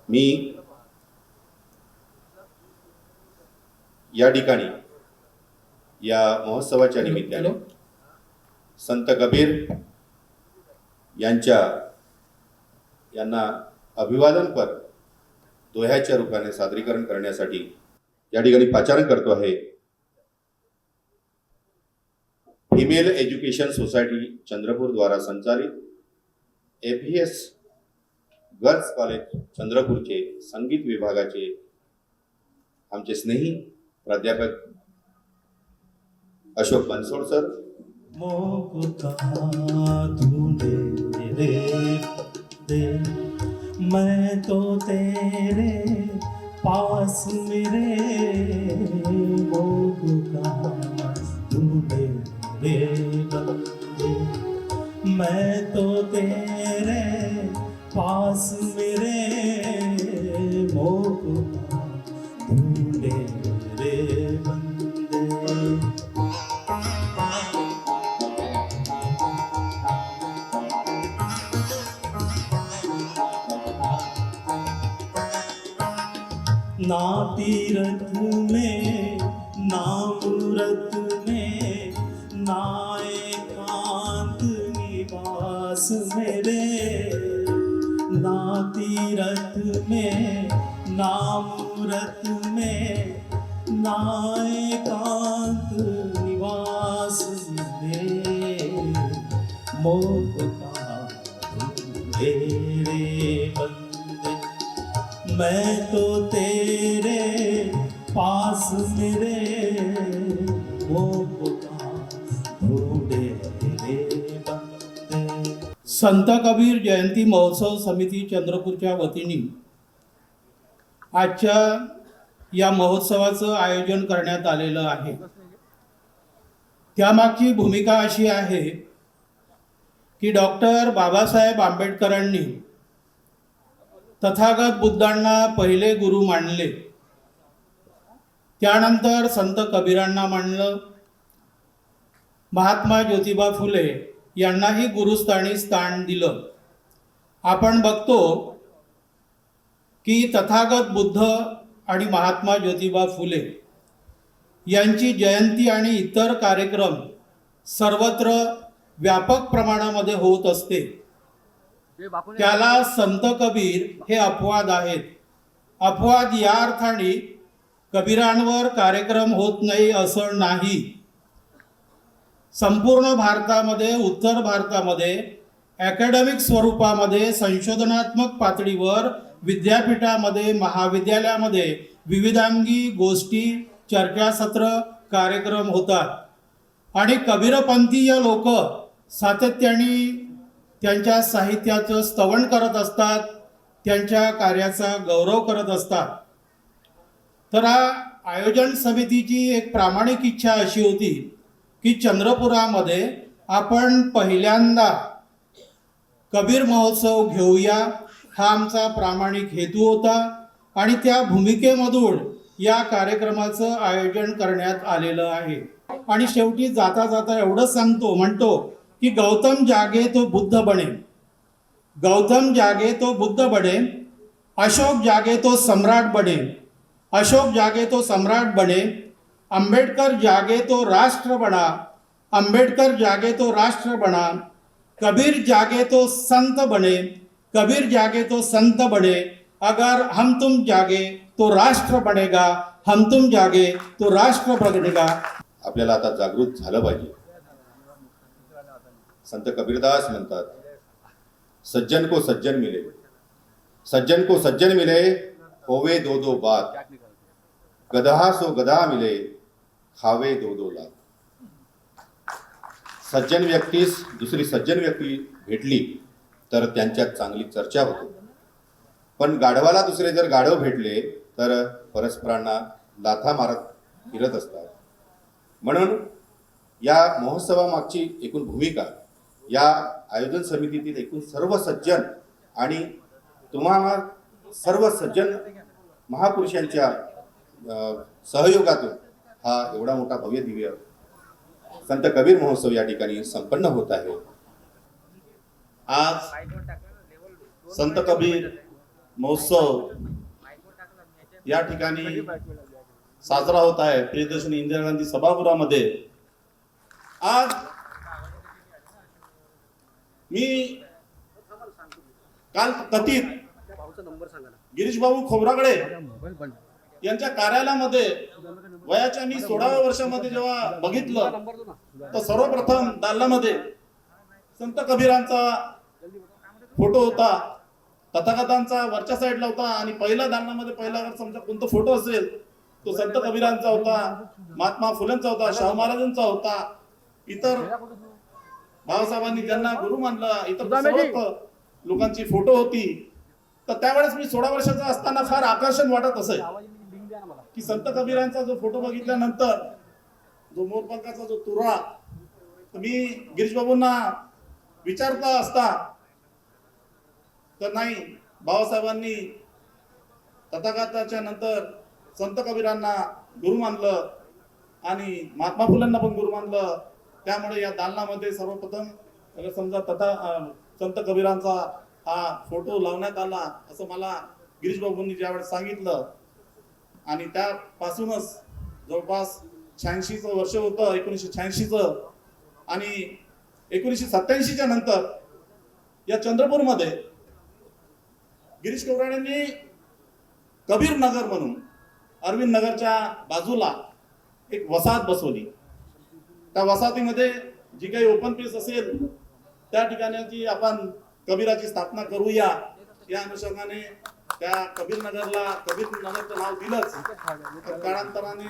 मी या ठिकाणी या महोत्सवाच्या निमित्ताने संत कबीर यांना अभिवादनपर दोह्याच्या रूपाने सादरीकरण करण्यासाठी या ठिकाणी पाचारण करतो आहे। फिमेल एज्युकेशन सोसायटी चंद्रपूर द्वारा संचालित एफईएस गर्ल्स कॉलेज चंद्रपूरचे संगीत विभागाचे आमचे स्नेही प्राध्यापक अशोक बनसोड सर। मैं तो तेरे पास मेरे मैं तो तेरे पास मेरे ढूंढे रे बंदे। ना तीरथ में ना मूरत में ना एकांत निवास मेरे, ना तीरथ में ना मूरत में ना एकांत निवास मेरे मेरे बंदे। मैं तो तेरे पास मेरे ढूंढे रे बंदे। संत कबीर जयंती महोत्सव समिती चंद्रपूरच्या वतीने आजच्या या महोत्सवाचं आयोजन करण्यात आलेलं आहे। त्यामागची भूमिका अशी आहे की डॉक्टर बाबासाहेब आंबेडकरांनी तथागत बुद्धांना पहिले गुरु मानले, त्यानंतर संत कबीरांना मानलं, महात्मा ज्योतिबा फुले यांनाही गुरुस्थानी स्थान दिलं। आपण बघतो की तथागत बुद्ध आणि महात्मा ज्योतिबा फुले यांची जयंती आणि इतर कार्यक्रम सर्वत्र व्यापक प्रमाणामध्ये होत असते। त्याला संत कबीर हे अपवाद आहेत। अपवाद या अर्थाने कबीरांवर कार्यक्रम होत नाही असं नाही। संपूर्ण भारतामध्ये, उत्तर भारतामध्ये अकॅडमिक स्वरूपामध्ये संशोधनात्मक पातळीवर विद्यापीठामध्ये, महाविद्यालयामध्ये विविधांगी गोष्टी, चर्चासत्र, कार्यक्रम होतात आणि कबीरपंथीय लोक सातत्याने त्यांच्या साहित्याचं स्तवन करत असतात, त्यांच्या कार्याचा गौरव करत असतात। तर आयोजन समितीची एक प्रामाणिक इच्छा अशी होती की चंद्रपुरामध्ये आपण पहिल्यांदा कबीर महोत्सव घेऊया, हा आमचा प्रामाणिक हेतू होता आणि त्या भूमिकेमधून या कार्यक्रमाचं आयोजन करण्यात आलेलं आहे। आणि शेवटी जाता जाता एवढंच म्हणतो कि गौतम जागे तो बुद्ध बने, गौतम जागे तो बुद्ध बने, अशोक जागे तो सम्राट बने, अशोक जागे तो सम्राट बने, अंबेडकर जागे तो राष्ट्र बना, अंबेडकर जागे तो राष्ट्र बना, कबीर जागे तो संत बने, कबीर जागे तो संत बने, अगर हम तुम जागे तो राष्ट्र बनेगा, हम तुम जागे तो राष्ट्र बनेगा। आपल्याला आता जागृत झालं पाहिजे। संत कबीरदास म्हणतात, सज्जन को सज्जन मिले, सज्जन को सज्जन मिले, होवे दो दो बात, गधा सो गधा मिले, खावे दो दो लात। सज्जन व्यक्तीस दुसरी सज्जन व्यक्ती भेटली तर त्यांच्यात चांगली चर्चा होते, पण गाढवाला दुसरे जर गाढव भेटले तर परस्परांना लाथा मारत फिरत असतात। म्हणून या महोत्सवामागची एकूण भूमिका, या आयोजन समितीतील एकूण सर्व सज्जन आणि तुम्हाला सर्व सज्जन महापुरुषांच्या सहयोगातून हा एवढा मोठा भव्य दिव्य संत कबीर महोत्सव या ठिकाणी संपन्न होत आहे। आज संत कबीर महोत्सव या ठिकाणी साजरा होत आहे प्रियदर्शनी इंदिरा गांधी सभागृहामध्ये। आज मी काल कथित गिरीश भाऊ खोब्रागडे यांच्या कार्यालयामध्ये वयाच्या मी 16व्या वर्षामध्ये जेव्हा बघितलं तर सर्वप्रथम दालनामध्ये संत कबीरांचा फोटो होता, तथागतांचा वरच्या साईडला होता आणि पहिल्या दालनामध्ये पहिला जर समजा कोणता फोटो असेल तो संत कबीरांचा होता, महात्मा फुलेंचा होता, शाहू महाराजांचा होता, इतर बाबासाहेबांनी ज्यांना गुरु मानलं इतर सर्व लोकांची फोटो होती। तर त्यावेळेस मी 16 वर्षाचा असताना फार आकर्षण वाटत असे की संत कबीरांचा जो फोटो बघितल्यानंतर जो मोरपंखाचा जो तुरा, मी गिरीश बाबूंना विचारता असता तर नाही, बाबासाहेबांनी तथागताच्या नंतर संत कबीरांना गुरु मानलं आणि महात्मा फुलेंना पण गुरु मानलं। त्यामुळे या दालनामध्ये सर्वप्रथम समजा संत कबीरांचा हा फोटो लावण्यात आला असं मला गिरीश बाबूंनी ज्यावेळेस सांगितलं आणि त्यापासूनच जवळपास 86चं वर्ष होतं 1986चं आणि 1987च्या नंतर या चंद्रपूरमध्ये गिरीश कोराडेंनी कबीर नगर म्हणून अरविंद नगरच्या बाजूला एक वसाहत बसवली। त्या वसाहतीमध्ये जी काही ओपन पेस असेल त्या ठिकाणी आपण कबीराची स्थापना करूया या अनुषंगाने त्या कबीर नगरला कबीर नगरचं नाव दिलंच। काळांतराने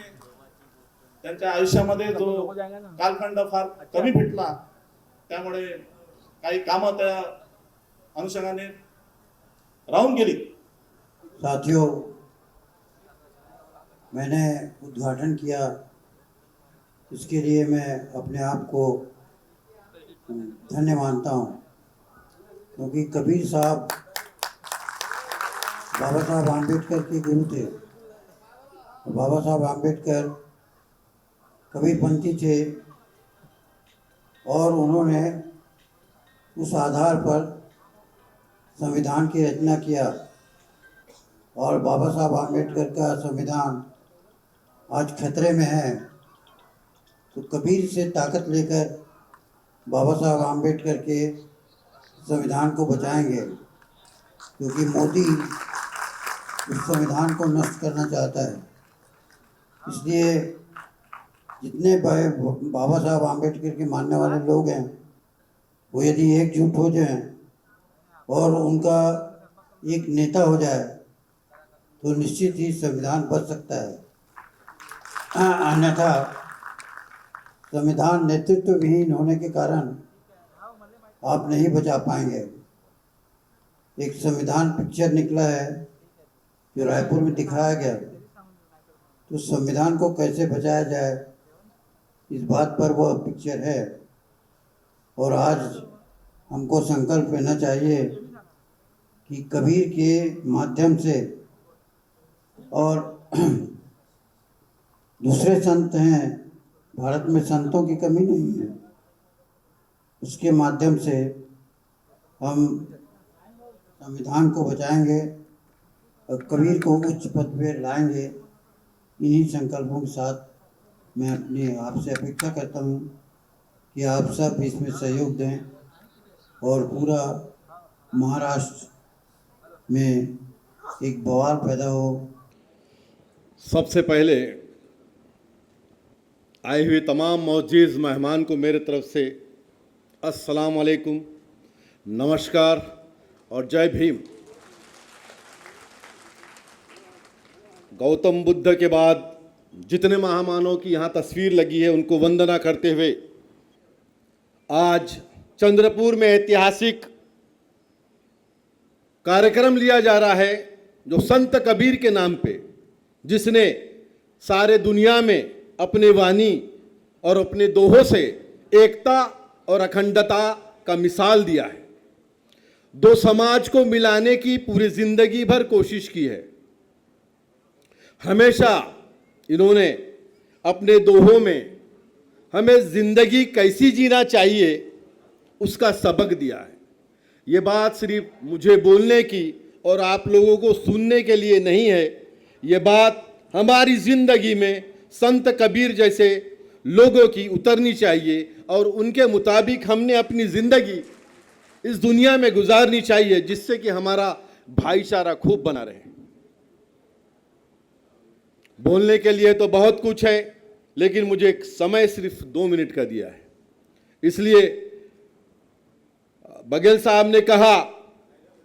त्यांच्या आयुष्यामध्ये जो कालखंड फार कमी भेटला त्यामुळे काही कामं त्या अनुषंगाने राहून गेली। साथियों, मैंने उद्घाटन किया, इसके लिए मैं अपने आप को धन्य मानता हूँ, क्योंकि कबीर साहब बाबा साहब आम्बेडकर के गुरु थे। बाबा साहब आम्बेडकर कबीरपंथी थे और उन्होंने उस आधार पर संविधान की रचना किया और बाबा साहब आम्बेडकर का संविधान आज खतरे में है। तो कबीर से ताकत लेकर बाबा साहब आम्बेडकर के संविधान को बचाएंगे, क्योंकि मोदी उस संविधान को नष्ट करना चाहता है। इसलिए जितने बाबा साहब आम्बेडकर के मानने वाले लोग हैं वो यदि एकजुट हो जाएं और उनका एक नेता हो जाए तो निश्चित ही संविधान बच सकता है। अन्यथा संविधान नेतृत्व विहीन होने के कारण आप नहीं बचा पाएंगे। एक संविधान पिक्चर निकला है जो रायपुर में दिखाया गया, तो संविधान को कैसे बचाया जाए इस बात पर वह पिक्चर है। और आज हमको संकल्प लेना चाहिए कि कबीर के माध्यम से और दूसरे संत हैं, भारत में संतों की कमी नहीं है, उसके माध्यम से हम संविधान को बचाएंगे और कबीर को उच्च पद पर लाएंगे। इन्हीं संकल्पों के साथ मैं अपनी आपसे अपेक्षा करता हूँ कि आप सब इसमें सहयोग दें और पूरा महाराष्ट्र में एक बवाल पैदा हो। सबसे पहले आए हुए तमाम मौजूद मेहमान को मेरे तरफ से अस्सलाम वालेकुम, नमस्कार और जय भीम। गौतम बुद्ध के बाद जितने महामानव की यहाँ तस्वीर लगी है उनको वंदना करते हुए आज चंद्रपुर में ऐतिहासिक कार्यक्रम लिया जा रहा है जो संत कबीर के नाम पे, जिसने सारे दुनिया में अपने वाणी और अपने दोहों से एकता और अखंडता का मिसाल दिया है। दो समाज को मिलाने की पूरी जिंदगी भर कोशिश की है। हमेशा इन्होंने अपने दोहों में हमें जिंदगी कैसी जीना चाहिए उसका सबक दिया है। ये बात सिर्फ मुझे बोलने की और आप लोगों को सुनने के लिए नहीं है। ये बात हमारी ज़िंदगी में संत कबीर जैसे लोगों की उतरनी चाहिए और उनके मुताबिक हमने अपनी ज़िंदगी इस दुनिया में गुजारनी चाहिए, जिससे कि हमारा भाईचारा खूब बना रहे। बोलने के लिए तो बहुत कुछ है, लेकिन मुझे एक समय सिर्फ 2 मिनट का दिया है। इसलिए बघेल साहब ने कहा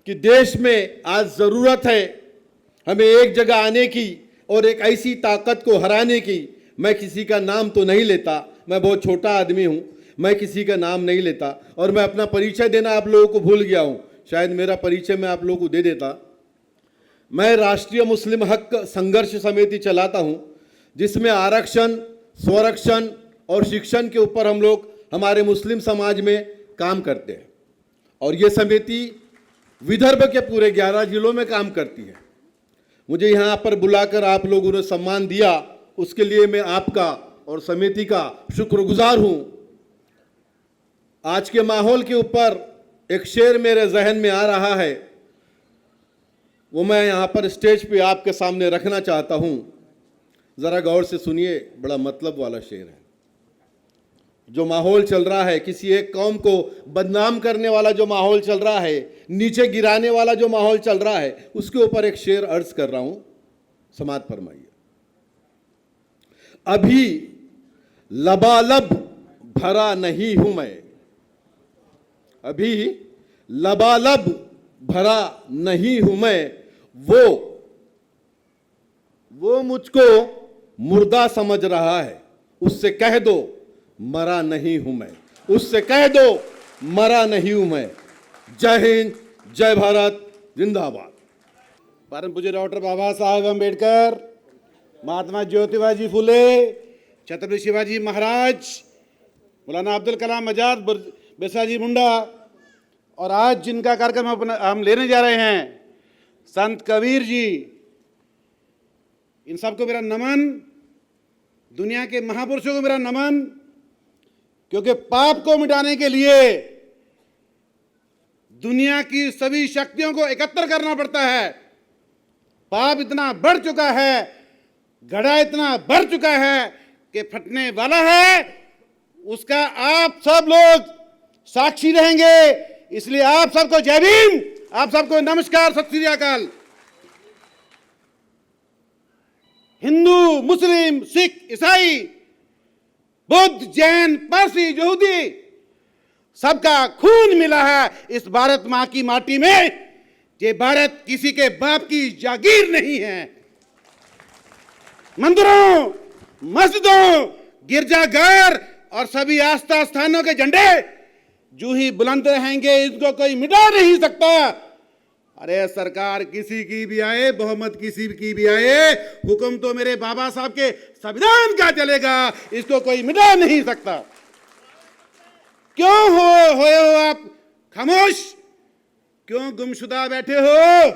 कि देश में आज ज़रूरत है हमें एक जगह आने की और एक ऐसी ताकत को हराने की। मैं किसी का नाम तो नहीं लेता, मैं बहुत छोटा आदमी हूं, मैं किसी का नाम नहीं लेता और मैं अपना परिचय देना आप लोगों को भूल गया हूं। शायद मेरा परिचय मैं आप लोगों को दे देता। मैं राष्ट्रीय मुस्लिम हक संघर्ष समिति चलाता हूं, जिसमें आरक्षण, स्वरक्षण और शिक्षण के ऊपर हम लोग हमारे मुस्लिम समाज में काम करते हैं। और ये समिति विदर्भ के पूरे 11 जिलों में काम करती है। मुझे यहाँ पर बुलाकर आप लोगों ने सम्मान दिया, उसके लिए मैं आपका और समिति का शुक्रगुजार हूँ। आज के माहौल के ऊपर एक शेर मेरे जहन में आ रहा है, वो मैं यहाँ पर स्टेज पे आपके सामने रखना चाहता हूँ। ज़रा गौर से सुनिए, बड़ा मतलब वाला शेर है। जो माहौल चल रहा है, किसी एक कौम को बदनाम करने वाला जो माहौल चल रहा है, नीचे गिराने वाला जो माहौल चल रहा है, उसके ऊपर एक शेर अर्ज कर रहा हूं, समात फरमाइए। अभी लबालब भरा नहीं हूं मैं, अभी लबालब भरा नहीं हूं मैं, वो मुझको मुर्दा समझ रहा है, उससे कह दो मरा नहीं हूं मैं, उससे कह दो मरा नहीं हूं मैं। जय हिंद, जय भारत, जिंदाबाद। परम पूज्य डॉक्टर बाबा साहेब अम्बेडकर, महात्मा ज्योतिबा जी फुले, छत्रपति शिवाजी महाराज, मौलाना अब्दुल कलाम आजाद, बिरसा जी मुंडा, और आज जिनका कार्यक्रम हम लेने जा रहे हैं, संत कबीर जी, इन सबको मेरा नमन। दुनिया के महापुरुषों को मेरा नमन, क्योंकि पाप को मिटाने के लिए दुनिया की सभी शक्तियों को एकत्र करना पड़ता है। पाप इतना बढ़ चुका है, घड़ा इतना बढ़ चुका है कि फटने वाला है। उसका आप सब लोग साक्षी रहेंगे। इसलिए आप सबको जय भीम, आप सबको नमस्कार, सत श्री अकाल। हिंदू, मुस्लिम, सिख, ईसाई, बुद्ध, जैन, पारसी, यहूदी, सबका खून मिला है इस भारत मां की माटी में। ये भारत किसी के बाप की जागीर नहीं है। मंदिरों, मस्जिदों, गिरजाघर और सभी आस्था स्थानों के झंडे जो ही बुलंद रहेंगे, इनको कोई मिटा नहीं सकता। अरे सरकार किसी की भी आए, बहुमत किसी की भी आए, हुक्म तो मेरे बाबा साहब के संविधान का चलेगा, इसको कोई मिटा नहीं सकता। क्यों हो आप खामोश, क्यों गुमशुदा बैठे हो?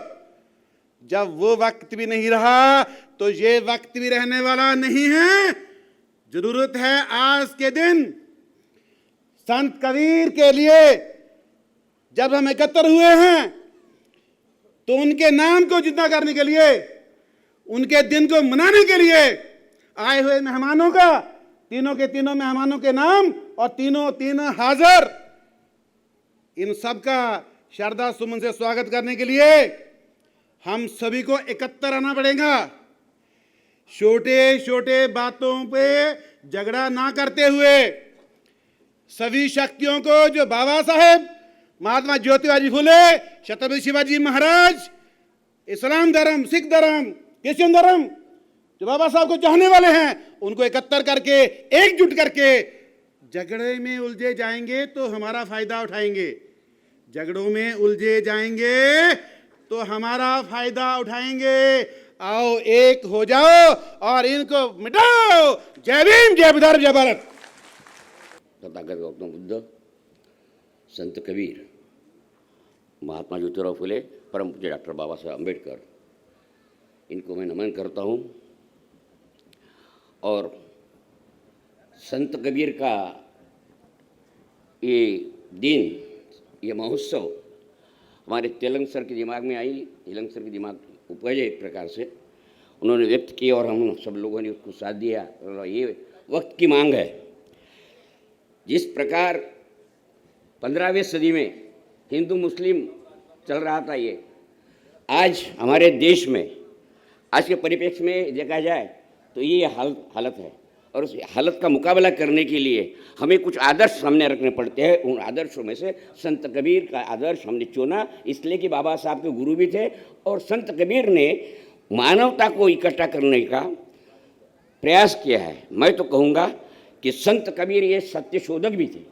जब वो वक्त भी नहीं रहा तो ये वक्त भी रहने वाला नहीं है। जरूरत है आज के दिन संत कबीर के लिए, जब हम एकत्र हुए हैं, तो उनके नाम को जिंदा करने के लिए, उनके दिन को मनाने के लिए आए हुए मेहमानों का, तीनों के तीनों मेहमानों के नाम और तीनों हाजिर, इन सब का श्रद्धा सुमन से स्वागत करने के लिए हम सभी को एकत्र आना पड़ेगा। छोटे छोटे बातों पे झगड़ा ना करते हुए सभी शक्तियों को, जो बाबा साहेब, महात्मा ज्योतिबा जी फुले, छत्रपति शिवाजी महाराज, इस्लाम धर्म, सिख धर्म, क्रिश्चियन धर्म, जो बाबा साहब को चाहने वाले हैं, उनको एकत्र करके, एकजुट करके झगड़े में उलझे जाएंगे तो हमारा फायदा उठाएंगे। झगड़ों में उलझे जाएंगे तो हमारा फायदा उठाएंगे। आओ एक हो जाओ और इनको मिटाओ। जय भीम, जय विदर्भ, जय भारत। तथागत गौतम बुद्ध, संत कबीर, महात्मा ज्योतिराव फुले, परम पूज्य डॉक्टर बाबा साहेब अम्बेडकर, इनको मैं नमन करता हूँ। और संत कबीर का ये दिन, ये महोत्सव हमारे तेलंग सर के दिमाग में आई, तेलंग सर के दिमाग उपजे एक प्रकार से उन्होंने व्यक्त की और हम सब लोगों ने उसको साथ दिया। और ये वक्त की मांग है। जिस प्रकार 15वीं सदी में हिंदू मुस्लिम चल रहा था, ये आज हमारे देश में आज के परिप्रेक्ष्य में देखा जाए तो ये हालत है। और उस हालत का मुकाबला करने के लिए हमें कुछ आदर्श सामने रखने पड़ते हैं। उन आदर्शों में से संत कबीर का आदर्श हमने चुना, इसलिए कि बाबा साहब के गुरु भी थे और संत कबीर ने मानवता को इकट्ठा करने का प्रयास किया है। मैं तो कहूँगा कि संत कबीर ये सत्यशोधक भी थे।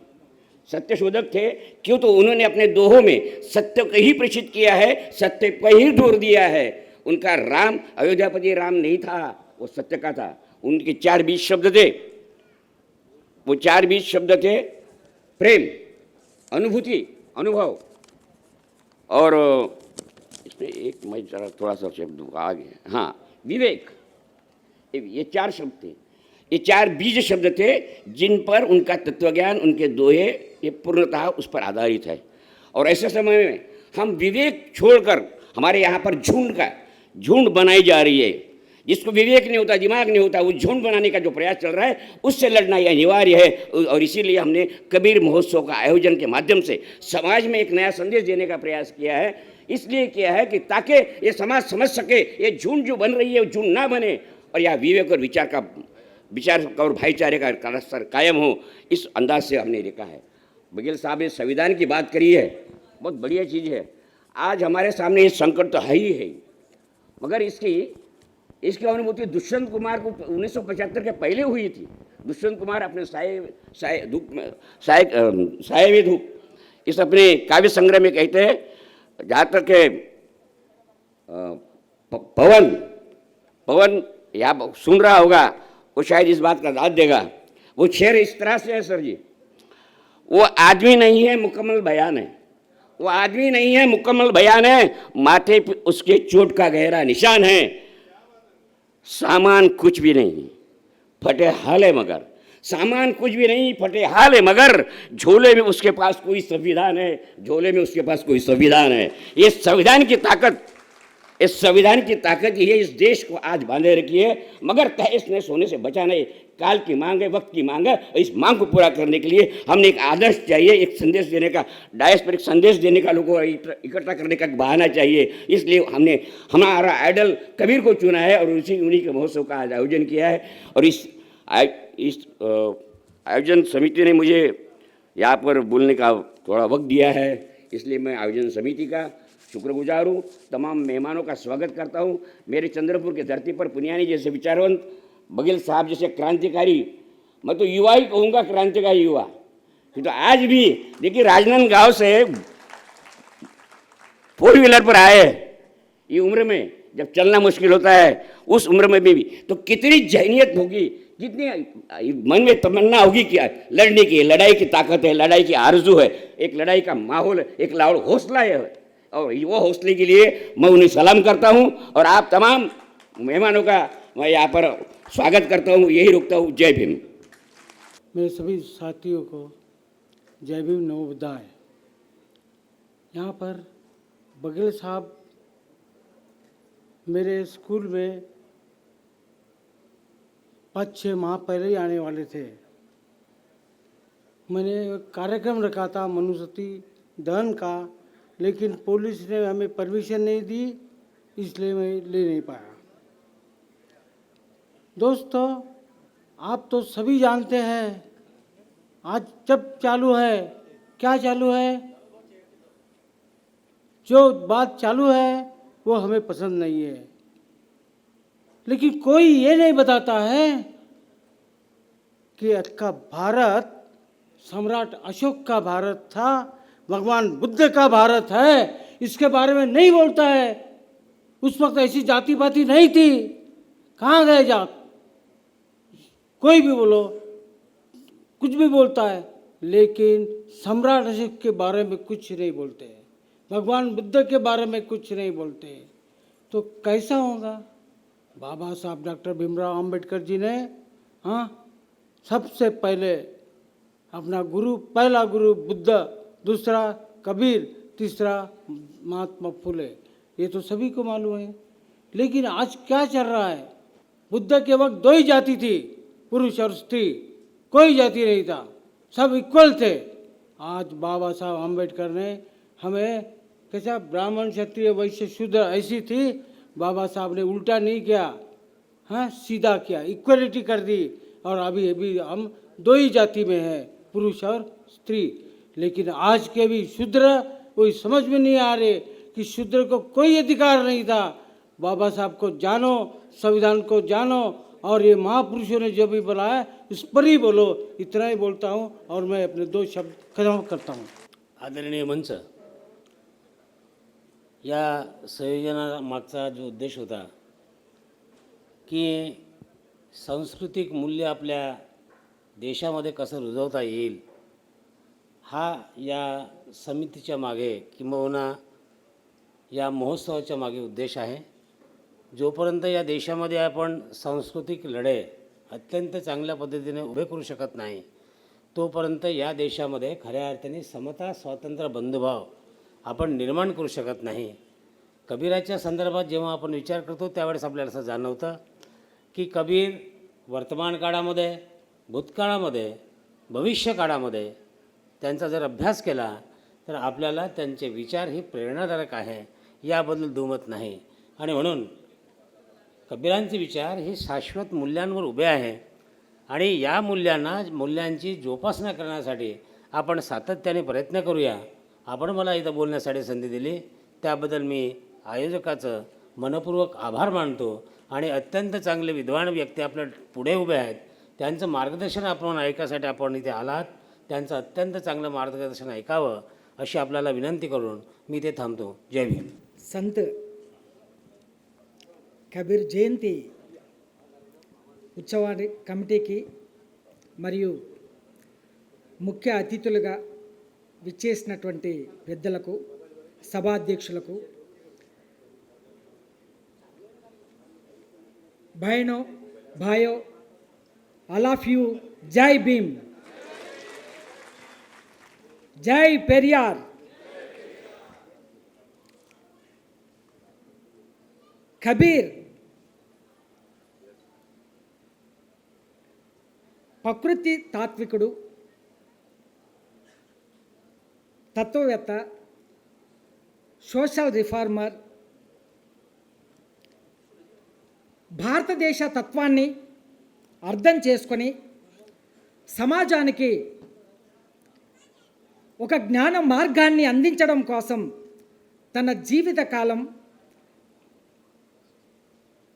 सत्यशोधक थे क्यों? तो उन्होंने अपने दोहों में सत्य को ही प्रचित किया है, सत्य पर ही जोर दिया है। उनका राम अयोध्यापति राम नहीं था, वो सत्य का था। उनके 4 बीज शब्द थे। वो 4 बीज शब्द थे प्रेम, अनुभूति, अनुभव और इसमें एक मैं जरा थोड़ा सा शब्द आगे, हाँ, विवेक। ये 4 शब्द थे, ये 4 बीज शब्द थे जिन पर उनका तत्वज्ञान, उनके दोहे ये पूर्णतः उस पर आधारित है। और ऐसे समय में हम विवेक छोड़कर हमारे यहाँ पर झुंड बनाई जा रही है। जिसको विवेक नहीं होता, दिमाग नहीं होता, वो झुंड बनाने का जो प्रयास चल रहा है उससे लड़ना ये अनिवार्य है। और इसीलिए हमने कबीर महोत्सव का आयोजन के माध्यम से समाज में एक नया संदेश देने का प्रयास किया है। इसलिए किया है कि ताकि ये समाज समझ सके ये झुंड जो बन रही है वो झुंड ना बने और यह विवेक और विचार और भाईचारे का स्तर कायम हो। इस अंदाज से हमने लिखा है। बघेल साहब ने संविधान की बात करी है, बहुत बढ़िया चीज़ है। आज हमारे सामने ये संकट तो है ही है, मगर इसकी अनुभूति दुष्यंत कुमार को 1975 के पहले हुई थी। दुष्यंत कुमार अपने साये धूप इस अपने काव्य संग्रह में कहते हैं, जहाँ तक पवन या सुन रहा होगा वो शायद इस बात का दाद देगा। वो शेर इस तरह से है सर जी, वो आदमी नहीं है मुकम्मल बयान है, वो आदमी नहीं है मुकम्मल बयान है, माथे पे उसके चोट का गहरा निशान है। सामान कुछ भी नहीं फटे हाल है मगर, सामान कुछ भी नहीं फटे हाल है मगर, झोले में उसके पास कोई संविधान है, झोले में उसके पास कोई संविधान है। ये संविधान की ताकत, इस संविधान की ताकत ये इस देश को आज बांधे रखी है। मगर तहस नहस होने से बचा नहीं, काल की मांग है, वक्त की मांग है। और इस मांग को पूरा करने के लिए हमने एक आदर्श चाहिए, एक संदेश देने का, डायस पर एक संदेश देने का, लोगों को इकट्ठा करने का बहाना चाहिए। इसलिए हमने हमारा आइडल कबीर को चुना है और उन्हीं के महोत्सव का आज आयोजन किया है। और इस आयोजन समिति ने मुझे यहाँ पर बोलने का थोड़ा वक्त दिया है, इसलिए मैं आयोजन समिति का शुक्रगुजार हूँ। तमाम मेहमानों का स्वागत करता हूँ। मेरे चंद्रपुर की धरती पर पुनियानी जैसे विचारवंत, बघेल साहब जैसे क्रांतिकारी, मैं तो युवा ही कहूँगा, क्रांतिकारी युवा। तो आज भी देखिए राजनांदगांव से 4 व्हीलर पर आए, ये उम्र में जब चलना मुश्किल होता है, उस उम्र में भी तो कितनी जहनीत होगी, कितनी मन में तमन्ना होगी कि लड़ने की, लड़ाई की ताकत है, लड़ाई की आरजू है, एक लड़ाई का माहौल है, एक लाड़ हौसला है। और वो हौसले के लिए मैं उन्हें सलाम करता हूँ और आप तमाम मेहमानों का मैं यहाँ पर स्वागत करता हूँ, यही रोकता हूँ। जय भीम। मेरे सभी साथियों को जय भीम, नमो बुद्धाय। यहाँ पर बघेल साहब मेरे स्कूल में 5-6 माह पहले ही आने वाले थे। मैंने कार्यक्रम रखा था मनुस्मृति दहन का, लेकिन पुलिस ने हमें परमिशन नहीं दी, इसलिए मैं ले नहीं पाया। दोस्तों, आप तो सभी जानते हैं आज जब चालू है, क्या चालू है, जो बात चालू है वो हमें पसंद नहीं है। लेकिन कोई ये नहीं बताता है कि का भारत सम्राट अशोक का भारत था, भगवान बुद्ध का भारत है, इसके बारे में नहीं बोलता है। उस वक्त ऐसी जाति पाति नहीं थी, कहाँ गए जात, कोई भी बोलो, कुछ भी बोलता है, लेकिन सम्राट अशोक के बारे में कुछ नहीं बोलते, भगवान बुद्ध के बारे में कुछ नहीं बोलते। तो कैसा होगा? बाबा साहब डॉक्टर भीमराव अंबेडकर जी ने सबसे पहले अपना गुरु, पहला गुरु बुद्ध, दूसरा कबीर, तीसरा महात्मा फुले, ये तो सभी को मालूम है। लेकिन आज क्या चल रहा है? बुद्ध के वक्त दो ही जाति थी, पुरुष और स्त्री, कोई जाति नहीं था, सब इक्वल थे। आज बाबा साहब अम्बेडकर ने हमें कैसा ब्राह्मण क्षत्रिय वैश्य शूद्र ऐसी थी, बाबा साहब ने उल्टा नहीं किया, हाँ सीधा किया, इक्वलिटी कर दी। और अभी अभी हम दो ही जाति में हैं, पुरुष और स्त्री। लेकिन आज के भी शूद्र कोई समझ में नहीं आ रहे कि शूद्र को कोई अधिकार नहीं था। बाबा साहब को जानो, संविधान को जानो, और ये महापुरुषों ने जो भी बोला है उस पर ही बोलो। इतना ही बोलता हूँ और मैं अपने 2 शब्द खत्म करता हूँ। आदरणीय मंच, या संयोजनामागचा जो उद्देश होता की सांस्कृतिक मूल्य आपल्या देशामध्ये कसं रुजवता येईल, हा या समितीच्या मागे किंबहुना या महोत्सवाच्या मागे उद्देश आहे। जोपर्यंत या देशामध्ये आपण सांस्कृतिक लढे अत्यंत चांगल्या पद्धतीने उभे करू शकत नाही, तोपर्यंत या देशामध्ये खऱ्या अर्थाने समता, स्वातंत्र्य, बंधुभाव आपण निर्माण करू शकत नाही। कबीराच्या संदर्भात जेव्हा आपण विचार करतो त्यावेळेस आपल्याला असं जाणवतं की कबीर वर्तमान काळामध्ये, भूतकाळामध्ये, भविष्य काळामध्ये त्यांचा जर अभ्यास केला तर आपल्याला त्यांचे विचार ही प्रेरणादायक आहे, याबद्दल दुमत नाही। आणि म्हणून कबीरांचे विचार हे शाश्वत मूल्यांवर उभे आहे आणि या मूल्यांची जोपासना करण्यासाठी आपण सातत्याने प्रयत्न करूया। आपण मला इथं बोलण्यासाठी संधी दिली त्याबद्दल मी आयोजकाचं मनपूर्वक आभार मानतो। आणि अत्यंत चांगले विद्वान व्यक्ती आपल्या पुढे उभे आहेत, त्यांचं मार्गदर्शन आपण ऐकायसाठी आपण इथे आलात, त्यांचं अत्यंत चांगलं मार्गदर्शन ऐकावं अशी आपल्याला विनंती करून मी ते थांबतो। जय भीम। संत కబీర్ జయంతి ఉత్సవ కమిటీకి మరియు ముఖ్య అతిథులుగా విచ్చేసినటువంటి పెద్దలకు, సభాధ్యక్షులకు, బహనో భాయో, ఆల్ ఆఫ్ యూ జై భీమ్, జై పెరియార్। కబీర్ ప్రకృతి తాత్వికుడు, తత్వవేత్త, సోషల్ రిఫార్మర్, భారతదేశ తత్వాన్ని అర్థం చేసుకొని సమాజానికి ఒక జ్ఞాన మార్గాన్ని అందించడం కోసం తన జీవితకాలం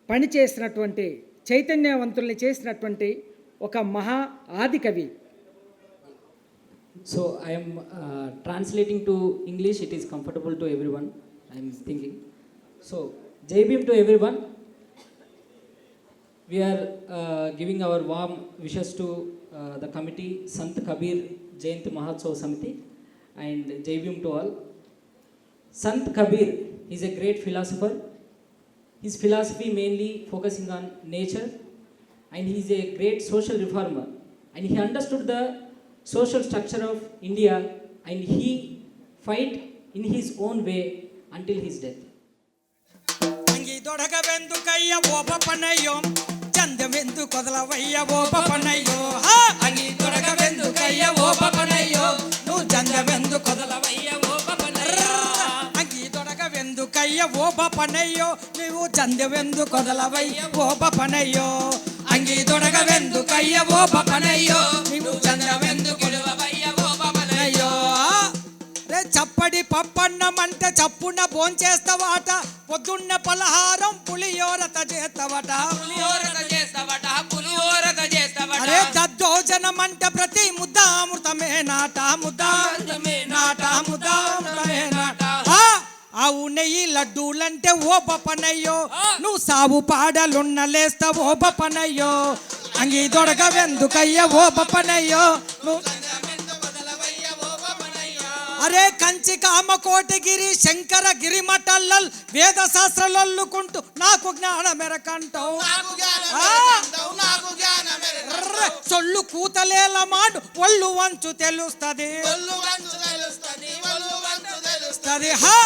పనిచేసినటువంటి, చైతన్యవంతుల్ని చేసినటువంటి ఒక మహా ఆది కవి। So I am translating to English. It is comfortable to everyone, I am thinking. So Jai Bhim to everyone. We are giving our warm wishes to the committee, Sant Kabir Jayanti Mahotsav Samiti, and Jai Bhim to all. Sant Kabir is a great philosopher. His philosophy mainly focusing on nature, and he is a great social reformer, and he understood the social structure of India, and he fight in his own way until his death. అంగి దొడగవెందు కయ్య ఓపపనయ్యో, చందవెందు కొదలవయ్య ఓపపనయ్యో, అంగి దొడగవెందు కయ్య ఓపపనయ్యో, నువ్వు చందవెందు కొదలవయ్య ఓపపనయ్యో, అంగి దొడగవెందు కయ్య ఓపపనయ్యో, నువ్వు చందవెందు కొదలవయ్య ఓపపనయ్యో, అంగి దొడగవెందు కయ్య ఓపపనయ్యో, నువ్వు చందవెందు కొదలవయ్య ఓపపనయ్యో। రే చప్పడి పప్పన్నమంటే చప్పున భోంచేస్తావాట, పొద్దున్న పలహారం పులిహోరత చేస్తావట, అరే దద్దోజనం అంటే ప్రతి ముద్ద అమృతమే నాట, ముద్దామృతమే నాట, ముద్దామృతమే నాట। ఆవు నెయ్యి లడ్డూలంటే ఓ పపనయ్యో, నువ్వు సావు పాడలున్న లేస్తా ఓ పపనయ్యో, అంగి దొడగవెందుకయ్య ఓ పపనయ్యో, నువ్వు అరే కంచి కామకోటగిరి శంకర గిరిమఠల్లల్ వేద శాస్త్రలొల్లుకుంటూ నాకు జ్ఞానమెరకంటావు, సొల్లు కూతలేల మాట ఒళ్ళు వంచు తెలుస్తుంది, సరే హా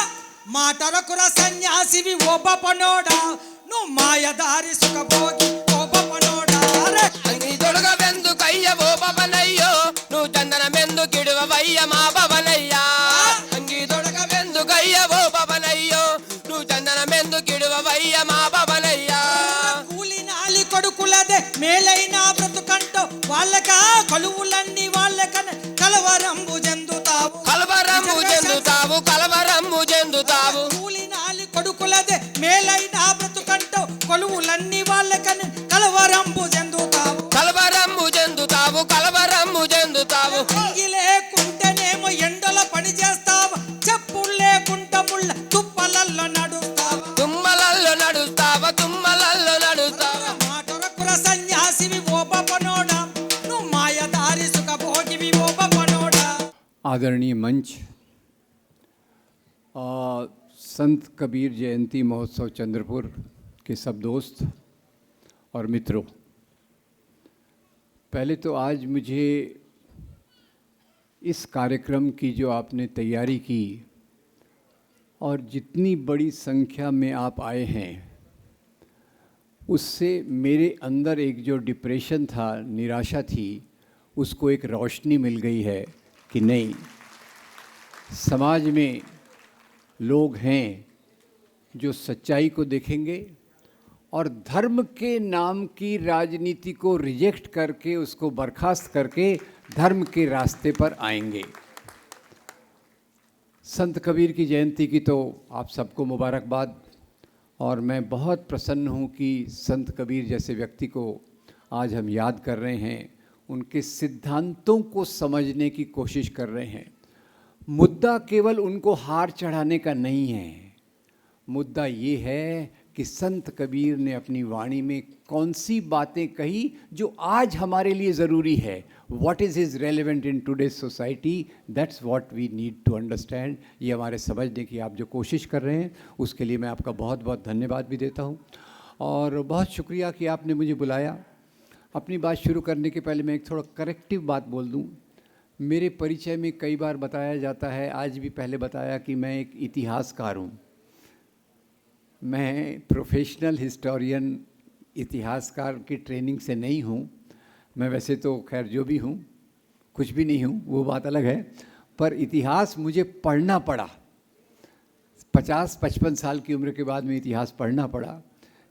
మాటరకుర సన్యాసివి ఓ బపనోడా నువ్వు మాయదారి సుఖభోగి ఓ బపనోడా అరే తొడగవెందు కయ్య ఓ బబనయ్యో నువ్వు చందనమెందు కిడువయ్య మా బబనయ్యా అంగి తొడగవెందు కయ్య ఓ బబనయ్యో నువ్వు చందనమెందు కిడువయ్య మా బబనయ్యా కూలి నాలి కొడుకులదే మేలైన బ్రతుకంటో వాళ్ళకా కొలువులన్నీ వాళ్ళకన కలవరంబు చెందుతావు కలవరము చెందుతావు కలవరము చెందుతావు కూలి నాలి కొడుకులదే మేలైన బ్రతుకంటో కొలువులన్నీ వాళ్ళకని కలవరంబు చెందుతావు కలవరము చెందుతావు కలవరము చెందుతావు అంగి లేకుంటేనేమో ఎండల పని చేస్తావు చెప్పులు లేకుంట ముళ్ళ తుప్పలల్లో నడుస్తావు తుమ్మలల్లో నడుస్తావా తుమ్మలల్లో నడుస్తావా మాటరకుర సన్యాసివి ఓ బపనోడా నువ్వు మాయదారి సుఖభోగివి ఓ బపనోడా आदरणीय मंच, संत कबीर जयंती महोत्सव चंद्रपुर के सब दोस्त और मित्रों, पहले तो आज मुझे इस कार्यक्रम की जो आपने तैयारी की और जितनी बड़ी संख्या में आप आए हैं, उससे मेरे अंदर एक जो डिप्रेशन था, निराशा थी, उसको एक रोशनी मिल गई है कि नहीं, समाज में लोग हैं जो सच्चाई को देखेंगे और धर्म के नाम की राजनीति को रिजेक्ट करके उसको बर्खास्त करके धर्म के रास्ते पर आएंगे। संत कबीर की जयंती की तो आप सबको मुबारकबाद, और मैं बहुत प्रसन्न हूँ कि संत कबीर जैसे व्यक्ति को आज हम याद कर रहे हैं, उनके सिद्धांतों को समझने की कोशिश कर रहे हैं। मुद्दा केवल उनको हार चढ़ाने का नहीं है, मुद्दा ये है कि संत कबीर ने अपनी वाणी में कौन सी बातें कही जो आज हमारे लिए ज़रूरी है। What is is relevant in today's society, that's what we need to understand. ये हमारे समझने की आप जो कोशिश कर रहे हैं, उसके लिए मैं आपका बहुत बहुत धन्यवाद भी देता हूँ, और बहुत शुक्रिया कि आपने मुझे बुलाया। अपनी बात शुरू करने के पहले मैं एक थोड़ा करेक्टिव बात बोल दूँ। मेरे परिचय में कई बार बताया जाता है, आज भी पहले बताया, कि मैं एक इतिहासकार हूँ। मैं प्रोफेशनल हिस्टोरियन, इतिहासकार की ट्रेनिंग से नहीं हूँ। मैं वैसे तो खैर जो भी हूँ, कुछ भी नहीं हूँ, वो बात अलग है, पर इतिहास मुझे पढ़ना पड़ा। 50-55 साल की उम्र के बाद में इतिहास पढ़ना पड़ा,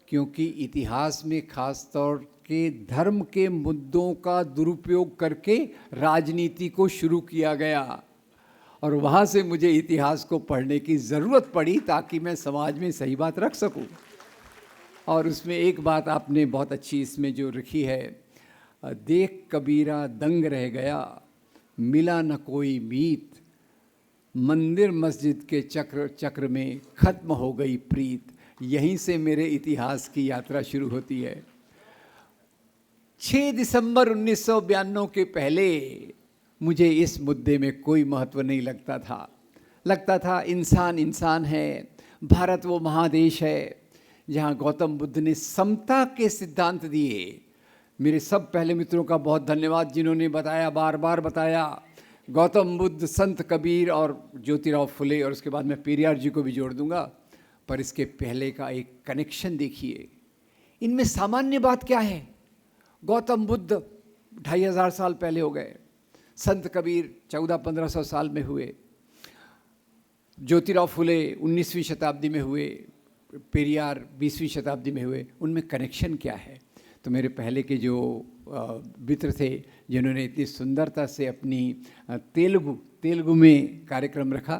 क्योंकि इतिहास में ख़ास तौर के धर्म के मुद्दों का दुरुपयोग करके राजनीति को शुरू किया गया, और वहाँ से मुझे इतिहास को पढ़ने की ज़रूरत पड़ी ताकि मैं समाज में सही बात रख सकूं। और उसमें एक बात आपने बहुत अच्छी इसमें जो रखी है, देख कबीरा दंग रह गया, मिला न कोई मीत, मंदिर मस्जिद के चक्र चक्र में ख़त्म हो गई प्रीत। यहीं से मेरे इतिहास की यात्रा शुरू होती है। 6 दिसंबर 1992 के पहले मुझे इस मुद्दे में कोई महत्व नहीं लगता था। लगता था इंसान इंसान है, भारत वो महादेश है जहाँ गौतम बुद्ध ने समता के सिद्धांत दिए। मेरे सब पहले मित्रों का बहुत धन्यवाद जिन्होंने बताया, बार बार बताया, गौतम बुद्ध, संत कबीर और ज्योतिराव फुले, और उसके बाद मैं पेरियार जी को भी जोड़ दूंगा। पर इसके पहले का एक कनेक्शन देखिए, इनमें सामान्य बात क्या है। गौतम बुद्ध 2500 साल पहले हो गए, संत कबीर 1400-1500 साल में हुए, ज्योतिराव फुले 19वीं शताब्दी में हुए, पेरियार 20वीं शताब्दी में हुए। उनमें कनेक्शन क्या है? तो मेरे पहले के जो मित्र थे जिन्होंने इतनी सुंदरता से अपनी तेलुगु में कार्यक्रम रखा,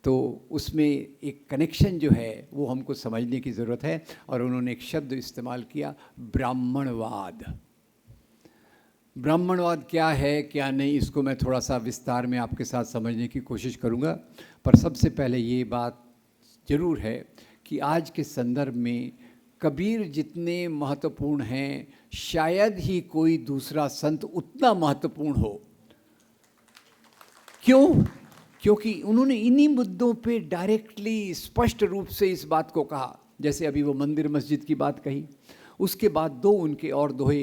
तो उसमें एक कनेक्शन जो है वो हमको समझने की ज़रूरत है। और उन्होंने एक शब्द इस्तेमाल किया, ब्राह्मणवाद। ब्राह्मणवाद क्या है क्या नहीं, इसको मैं थोड़ा सा विस्तार में आपके साथ समझने की कोशिश करूंगा। पर सबसे पहले ये बात ज़रूर है कि आज के संदर्भ में कबीर जितने महत्वपूर्ण हैं, शायद ही कोई दूसरा संत उतना महत्वपूर्ण हो। क्यों? क्योंकि उन्होंने इन्हीं मुद्दों पे डायरेक्टली, स्पष्ट रूप से इस बात को कहा। जैसे अभी वो मंदिर मस्जिद की बात कही, उसके बाद 2 उनके और दोहे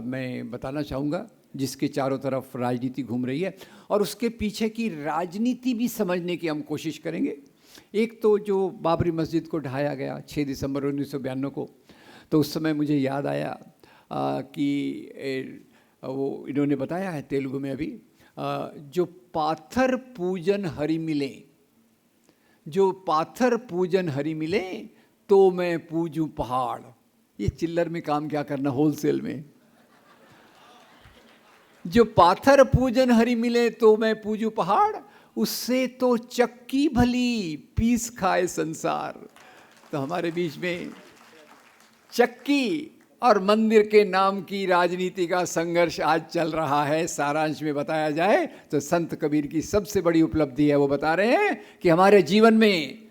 मैं बताना चाहूँगा जिसके चारों तरफ राजनीति घूम रही है, और उसके पीछे की राजनीति भी समझने की हम कोशिश करेंगे। एक तो जो बाबरी मस्जिद को ढहाया गया 6 दिसंबर 1992 को, तो उस समय मुझे याद आया कि वो इन्होंने बताया है तेलुगु में अभी, जो पाथर पूजन हरि मिले, जो पाथर पूजन हरि मिले तो मैं पूजूं पहाड़। ये चिल्लर में काम क्या करना, होलसेल में। जो पाथर पूजन हरि मिले तो मैं पूजूं पहाड़, उससे तो चक्की भली पीस खाए संसार। तो हमारे बीच में चक्की और मंदिर के नाम की राजनीति का संघर्ष आज चल रहा है। सारांश में बताया जाए तो संत कबीर की सबसे बड़ी उपलब्धि है, वो बता रहे हैं कि हमारे जीवन में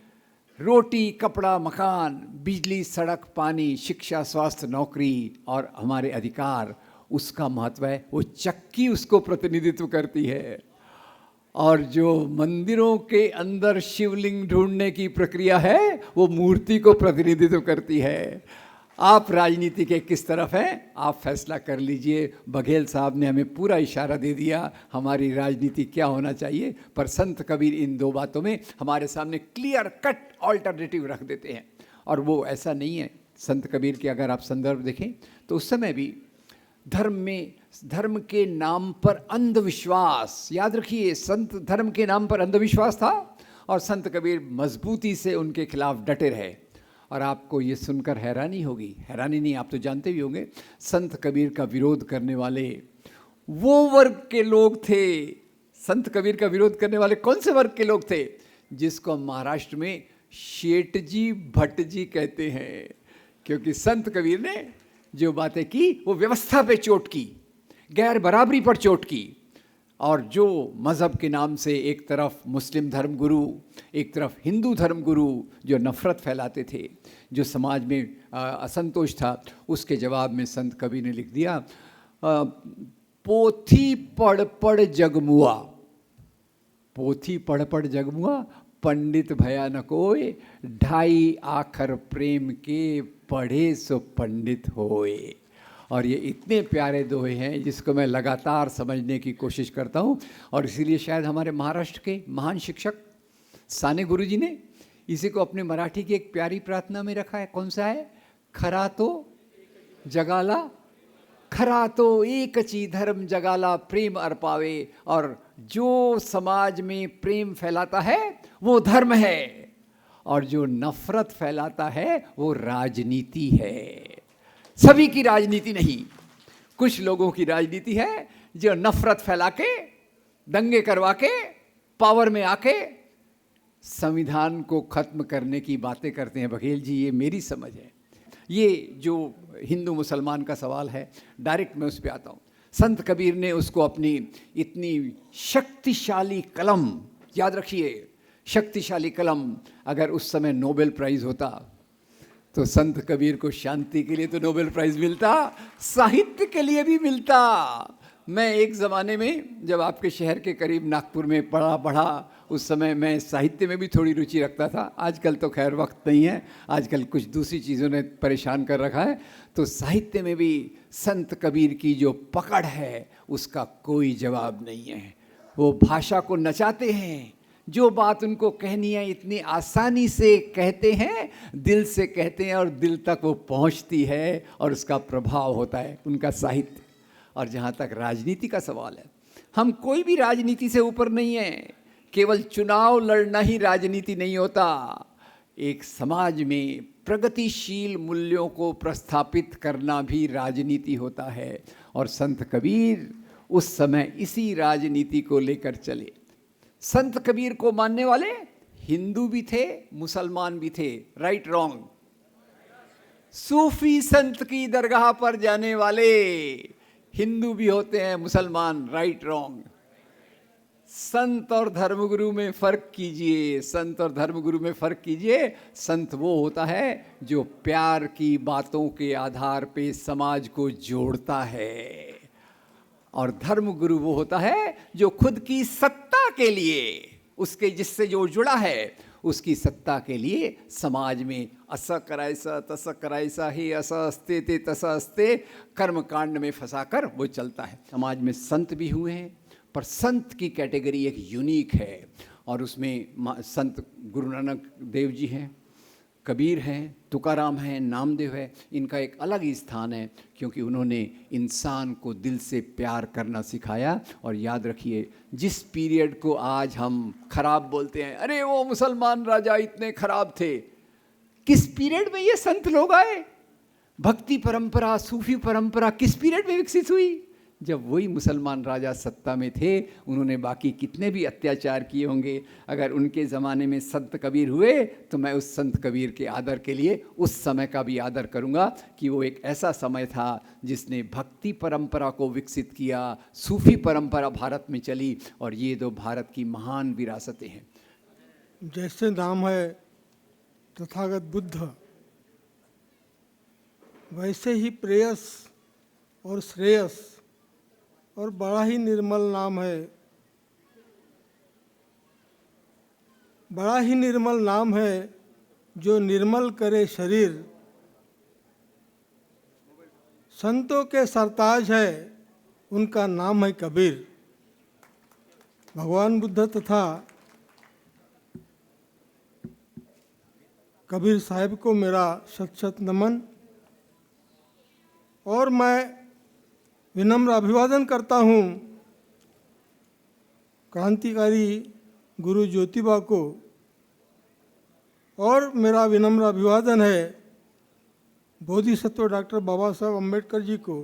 रोटी, कपड़ा, मकान, बिजली, सड़क, पानी, शिक्षा, स्वास्थ्य, नौकरी और हमारे अधिकार, उसका महत्व है। वो चक्की उसको प्रतिनिधित्व करती है। और जो मंदिरों के अंदर शिवलिंग ढूंढने की प्रक्रिया है, वो मूर्ति को प्रतिनिधित्व करती है। आप राजनीति के किस तरफ हैं, आप फैसला कर लीजिए। बघेल साहब ने हमें पूरा इशारा दे दिया हमारी राजनीति क्या होना चाहिए, पर संत कबीर इन 2 बातों में हमारे सामने क्लियर कट ऑल्टरनेटिव रख देते हैं। और वो ऐसा नहीं है। संत कबीर के अगर आप संदर्भ देखें तो उस समय भी धर्म के नाम पर अंधविश्वास, याद रखिए, संत धर्म के नाम पर अंधविश्वास था और संत कबीर मजबूती से उनके खिलाफ डटे रहे। और आपको ये सुनकर हैरानी होगी, हैरानी नहीं, आप तो जानते भी होंगे, संत कबीर का विरोध करने वाले वो वर्ग के लोग थे। संत कबीर का विरोध करने वाले कौन से वर्ग के लोग थे? जिसको हम महाराष्ट्र में शेठ जी, भट्ट जी कहते हैं। क्योंकि संत कबीर ने जो बातें की वो व्यवस्था पे चोट की, गैर बराबरी पर चोट की। और जो मज़हब के नाम से एक तरफ मुस्लिम धर्मगुरु, एक तरफ हिंदू धर्मगुरु जो नफ़रत फैलाते थे, जो समाज में असंतोष था, उसके जवाब में संत कबीर ने लिख दिया, पोथी पढ़ पढ़ जगमुआ, पोथी पढ़ पढ़ जगमुआ, पंडित भया न कोय, ढाई आखर प्रेम के, पढ़े सो पंडित होए। और ये इतने प्यारे दोहे हैं जिसको मैं लगातार समझने की कोशिश करता हूँ। और इसीलिए शायद हमारे महाराष्ट्र के महान शिक्षक साने गुरुजी ने इसी को अपने मराठी की एक प्यारी प्रार्थना में रखा है। कौन सा है? खरा तो जगाला, खरा तो एकची धर्म जगाला, प्रेम अर्पावे। और जो समाज में प्रेम फैलाता है वो धर्म है, और जो नफरत फैलाता है वो राजनीति है। सभी की राजनीति नहीं, कुछ लोगों की राजनीति है जो नफरत फैला के, दंगे करवा के, पावर में आके संविधान को खत्म करने की बातें करते हैं। बघेल जी, ये मेरी समझ है। ये जो हिंदू मुसलमान का सवाल है, डायरेक्ट मैं उस पर आता हूँ। संत कबीर ने उसको अपनी इतनी शक्तिशाली कलम, याद रखिए, शक्तिशाली कलम, अगर उस समय नोबेल प्राइज़ होता तो संत कबीर को शांति के लिए तो नोबेल प्राइज़ मिलता, साहित्य के लिए भी मिलता। मैं एक ज़माने में जब आपके शहर के करीब नागपुर में पढ़ा, उस समय मैं साहित्य में भी थोड़ी रुचि रखता था। आजकल तो खैर वक्त नहीं है, आजकल कुछ दूसरी चीज़ों ने परेशान कर रखा है। तो साहित्य में भी संत कबीर की जो पकड़ है उसका कोई जवाब नहीं है। वो भाषा को नचाते हैं, जो बात उनको कहनी है इतनी आसानी से कहते हैं, दिल से कहते हैं और दिल तक वो पहुंचती है और उसका प्रभाव होता है उनका साहित्य। और जहाँ तक राजनीति का सवाल है, हम कोई भी राजनीति से ऊपर नहीं है। केवल चुनाव लड़ना ही राजनीति नहीं होता। एक समाज में प्रगतिशील मूल्यों को प्रस्थापित करना भी राजनीति होता है। और संत कबीर उस समय इसी राजनीति को लेकर चले। संत कबीर को मानने वाले हिंदू भी थे, मुसलमान भी थे, राइट रॉन्ग। सूफी संत की दरगाह पर जाने वाले हिंदू भी होते हैं, मुसलमान, राइट रॉन्ग। संत और धर्मगुरु में फर्क कीजिए, संत और धर्मगुरु में फर्क कीजिए। संत वो होता है जो प्यार की बातों के आधार पे समाज को जोड़ता है, और धर्मगुरु वो होता है जो खुद की सत्ता के लिए, उसके जिससे जो जुड़ा है उसकी सत्ता के लिए समाज में असं करायचं तसं करायचं हे असं असते ते तसं असते कर्मकांड में फंसाकर वो चलता है। समाज में संत भी हुए हैं, पर संत की कैटेगरी एक यूनिक है और उसमें संत गुरु नानक देव जी हैं, कबीर हैं, तुकाराम हैं, नामदेव है। इनका एक अलग ही स्थान है क्योंकि उन्होंने इंसान को दिल से प्यार करना सिखाया। और याद रखिए, जिस पीरियड को आज हम खराब बोलते हैं, अरे वो मुसलमान राजा इतने खराब थे, किस पीरियड में ये संत लोग आए? भक्ति परंपरा, सूफी परंपरा किस पीरियड में विकसित हुई? जब वही मुसलमान राजा सत्ता में थे। उन्होंने बाकी कितने भी अत्याचार किए होंगे, अगर उनके ज़माने में संत कबीर हुए तो मैं उस संत कबीर के आदर के लिए उस समय का भी आदर करूंगा कि वो एक ऐसा समय था जिसने भक्ति परंपरा को विकसित किया, सूफी परंपरा भारत में चली, और ये दो भारत की महान विरासतें हैं। जैसे नाम है तथागत बुद्ध, वैसे ही प्रेयस और श्रेयस और बड़ा ही निर्मल नाम है, बड़ा ही निर्मल नाम है जो निर्मल करे शरीर। संतों के सरताज है, उनका नाम है कबीर। भगवान बुद्ध तथा कबीर साहिब को मेरा शत शत नमन। और मैं विनम्र अभिवादन करता हूँ क्रांतिकारी गुरु ज्योतिबा को, और मेरा विनम्र अभिवादन है बोधिसत्व डॉक्टर बाबा साहब अम्बेडकर जी को।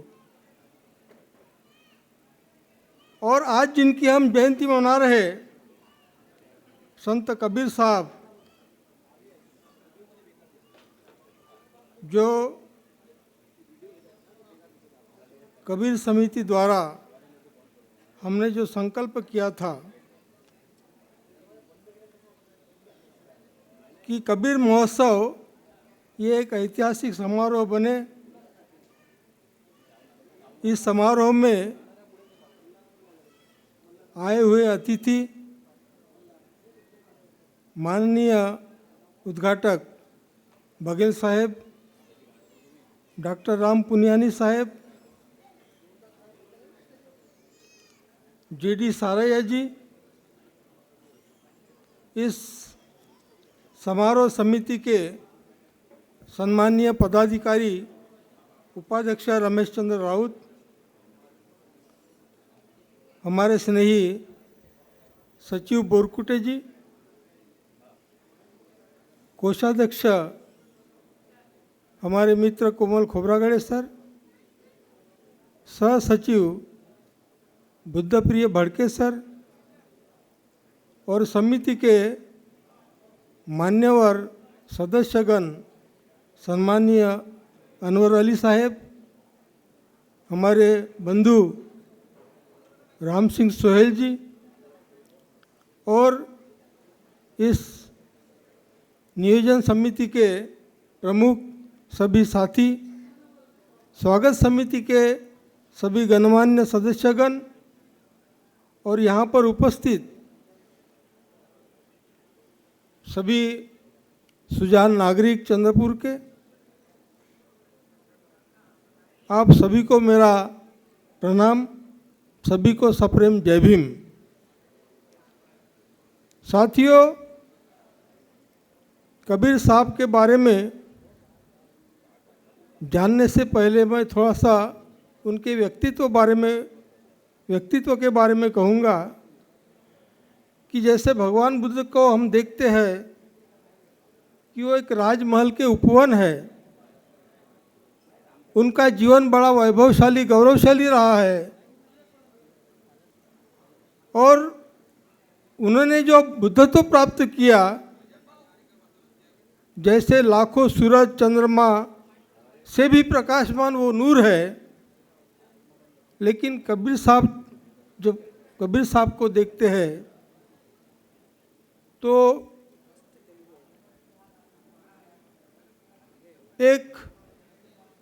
और आज जिनकी हम जयंती मना रहे, संत कबीर साहब, जो कबीर समिति द्वारा हमने जो संकल्प किया था कि कबीर महोत्सव ये एक ऐतिहासिक समारोह बने। इस समारोह में आए हुए अतिथि माननीय उद्घाटक बघेल साहेब, डॉक्टर राम पुनियानी साहेब, JD सारैया जी, इस समारोह समिति के सम्मानीय पदाधिकारी उपाध्यक्ष रमेश चंद्र राउत, हमारे स्नेही सचिव बोरकुटे जी, कोषाध्यक्ष हमारे मित्र कोमल खोबरागड़े सर, सह सचिव बुद्धप्रिय भड़के सर, और समिति के मान्यवर सदस्यगण सम्मानीय अनवर अली साहेब, हमारे बंधु राम सिंह सोहेल जी, और इस नियोजन समिति के प्रमुख सभी साथी, स्वागत समिति के सभी गणमान्य सदस्यगण, और यहाँ पर उपस्थित सभी सुजान नागरिक चंद्रपुर के, आप सभी को मेरा प्रणाम, सभी को सप्रेम जय भीम। साथियों, कबीर साहब के बारे में जानने से पहले मैं थोड़ा सा उनके व्यक्तित्व के बारे में कहूँगा कि जैसे भगवान बुद्ध को हम देखते हैं कि वो एक राजमहल के उपवन है। उनका जीवन बड़ा वैभवशाली, गौरवशाली रहा है, और उन्होंने जो बुद्धत्व प्राप्त किया, जैसे लाखों सूरज चंद्रमा से भी प्रकाशमान वो नूर है, लेकिन कबीर साहब, जब कबीर साहब को देखते हैं तो एक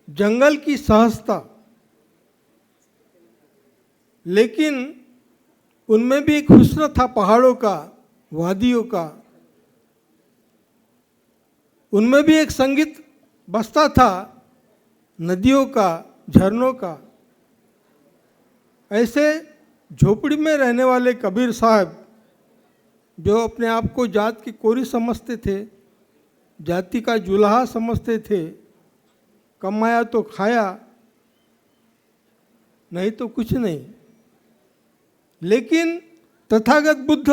जंगल की सहजता, लेकिन उनमें भी एक हुस्न था पहाड़ों का, वादियों का, उनमें भी एक संगीत बजता था, नदियों का, झरनों का। ऐसे झोपड़ी में रहने वाले कबीर साहब, जो अपने आप को जात की कोरी समझते थे, जाति का जुलाहा समझते थे, कमाया तो खाया, नहीं तो कुछ नहीं। लेकिन तथागत बुद्ध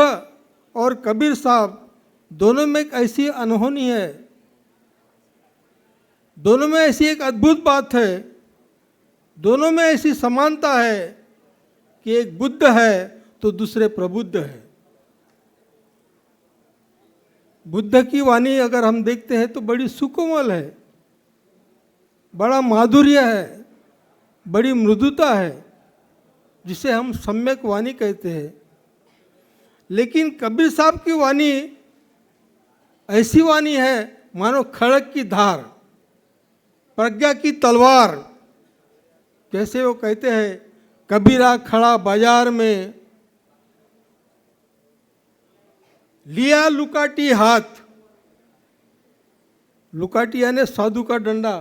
और कबीर साहब दोनों में एक ऐसी अनहोनी है, दोनों में ऐसी एक अद्भुत बात है, दोनों में ऐसी समानता है कि एक बुद्ध है तो दूसरे प्रबुद्ध है। बुद्ध की वाणी अगर हम देखते हैं तो बड़ी सुकोमल है, बड़ा माधुर्य है, बड़ी मृदुता है, जिसे हम सम्यक वाणी कहते हैं। लेकिन कबीर साहब की वाणी ऐसी वाणी है मानो खड़ग की धार, प्रज्ञा की तलवार। जैसे वो कहते हैं, कबीरा खड़ा बाजार में, लिया लुकाटी हाथ। लुकाटी यानी साधु का डंडा।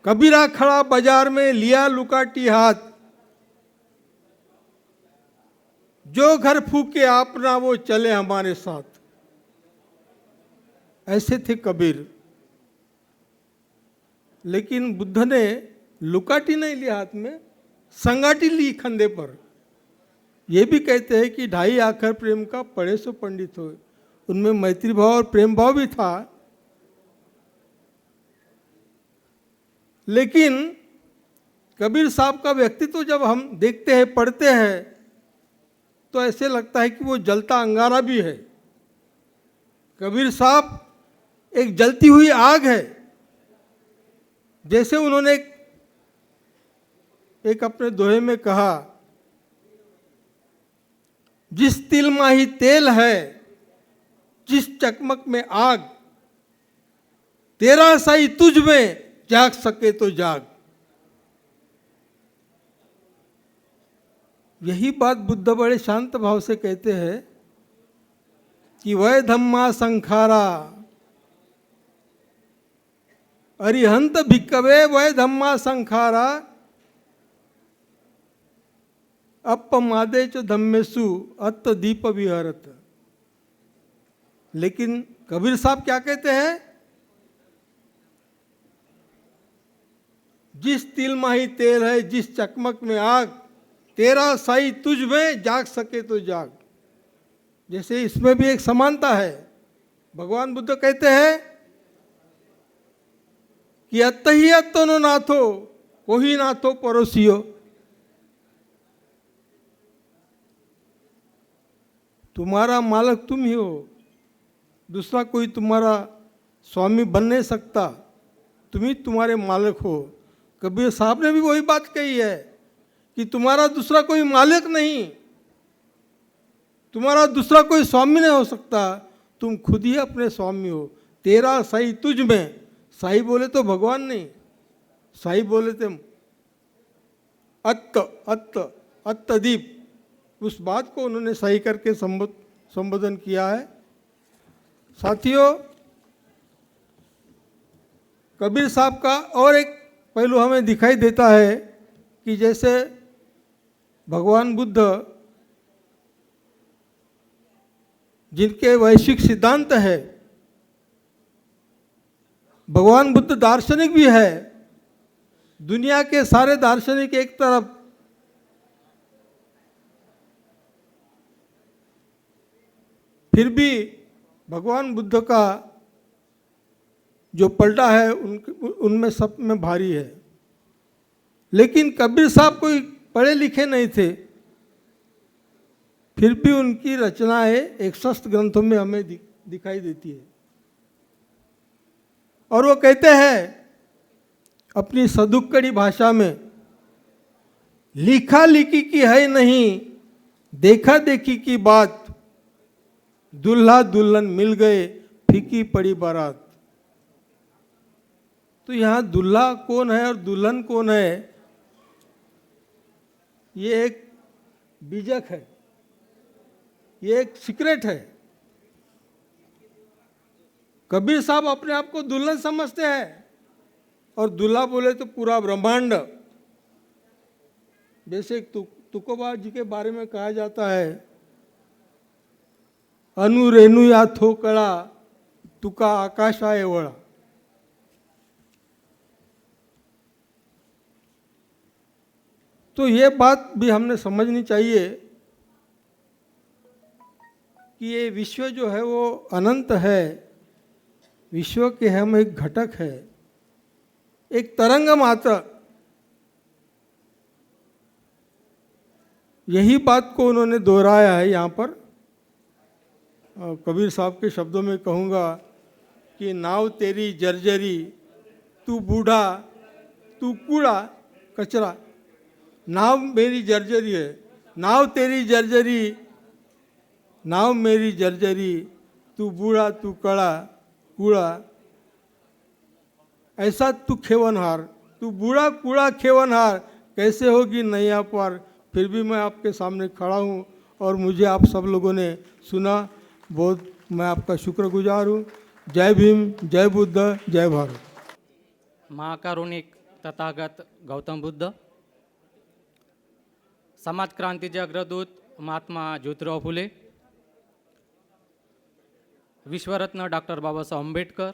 कबीरा खड़ा बाजार में, लिया लुकाटी हाथ। जो घर फूके अपना वो चले हमारे साथ। ऐसे थे कबीर। लेकिन बुद्ध ने लुकाटी नहीं लिया हाथ में, संगाटी ली कंधे पर। ये भी कहते हैं कि ढाई आखर प्रेम का पढ़े सो पंडित हो। उनमें मैत्री भाव और प्रेम भाव भी था। लेकिन कबीर साहब का व्यक्तित्व जब हम देखते हैं, पढ़ते हैं, तो ऐसे लगता है कि वो जलता अंगारा भी है। कबीर साहब एक जलती हुई आग है। जैसे उन्होंने एक अपने दोहे में कहा, जिस तिल माही तेल है, जिस चकमक में आग, तेरा साई तुझ में जाग सके तो जाग। यही बात बुद्ध बड़े शांत भाव से कहते हैं कि वै धम्मा संखारा अरिहंत भिक्कवे वै धम्मा संखारा अपमादे च धम्मेसु अत्त दीप विहरत। लेकिन कबीर साहब क्या कहते हैं, जिस तिल माही तेल है, जिस चकमक में आग, तेरा साई तुझ में जाग सके तो जाग। जैसे इसमें भी एक समानता है। भगवान बुद्ध कहते हैं कि अत्त ही अत्तनो नाथो कोही नाथो पड़ोसियो। तुम्हारा मालक तुम ही हो, दूसरा कोई तुम्हारा स्वामी बन नहीं सकता, तुम ही तुम्हारे मालिक हो। कबीर साहब ने भी वही बात कही है कि तुम्हारा दूसरा कोई मालिक नहीं, तुम्हारा दूसरा कोई स्वामी नहीं हो सकता, तुम खुद ही अपने स्वामी हो। तेरा साई तुझ में, साई बोले तो भगवान नहीं, साई बोले थे अत्त अत्त अत्तदीप। उस बात को उन्होंने सही करके संबोधन किया है। साथियों, कबीर साहब का और एक पहलू हमें दिखाई देता है कि जैसे भगवान बुद्ध जिनके वैश्विक सिद्धांत है, भगवान बुद्ध दार्शनिक भी है। दुनिया के सारे दार्शनिक एक तरफ, फिर भी भगवान बुद्ध का जो पलटा है उनमें सब में भारी है। लेकिन कबीर साहब कोई पढ़े लिखे नहीं थे, फिर भी उनकी रचनाएं 61 ग्रंथों में हमें दिखाई देती है। और वो कहते हैं अपनी सदुक्कड़ी भाषा में, लिखा लिखी की है नहीं, देखा देखी की बात, दुल्हा दुल्हन मिल गए, फीकी पड़ी बारात। तो यहाँ दुल्हा कौन है और दुल्हन कौन है, ये एक बीजक है, ये एक सीक्रेट है। कबीर साहब अपने आप को दुल्हन समझते हैं और दूल्हा बोले तो पूरा ब्रह्मांड। जैसे तुकोबा जी के बारे में कहा जाता है, अनु रेणु या थोकड़ा तुका आकाशा एवळा। तो ये बात भी हमने समझनी चाहिए कि ये विश्व जो है वो अनंत है, विश्व के हम एक घटक है, एक तरंग मात्र। यही बात को उन्होंने दोहराया है यहाँ पर। कबीर साहब के शब्दों में कहूँगा कि नाव तेरी जर्जरी, तू बूढ़ा तू कूड़ा कचरा। नाव मेरी जर्जरी है, नाव तेरी जर्जरी, नाव मेरी जर्जरी, तू बूढ़ा तू कड़ा कूड़ा। ऐसा तू खेवनहार, तू बूढ़ा कूड़ा खेवनहार, कैसे होगी नैया पार। फिर भी मैं आपके सामने खड़ा हूँ और मुझे आप सब लोगों ने सुना, बहुत मैं आपका शुक्रगुजार हूँ। जय भीम, जय बुद्ध, जय भारत। महाकारुणिक तथागत गौतम बुद्ध, समाज क्रांतीचे अग्रदूत महात्मा ज्योतिराव फुले, विश्वरत्न डॉक्टर बाबासाहेब आंबेडकर,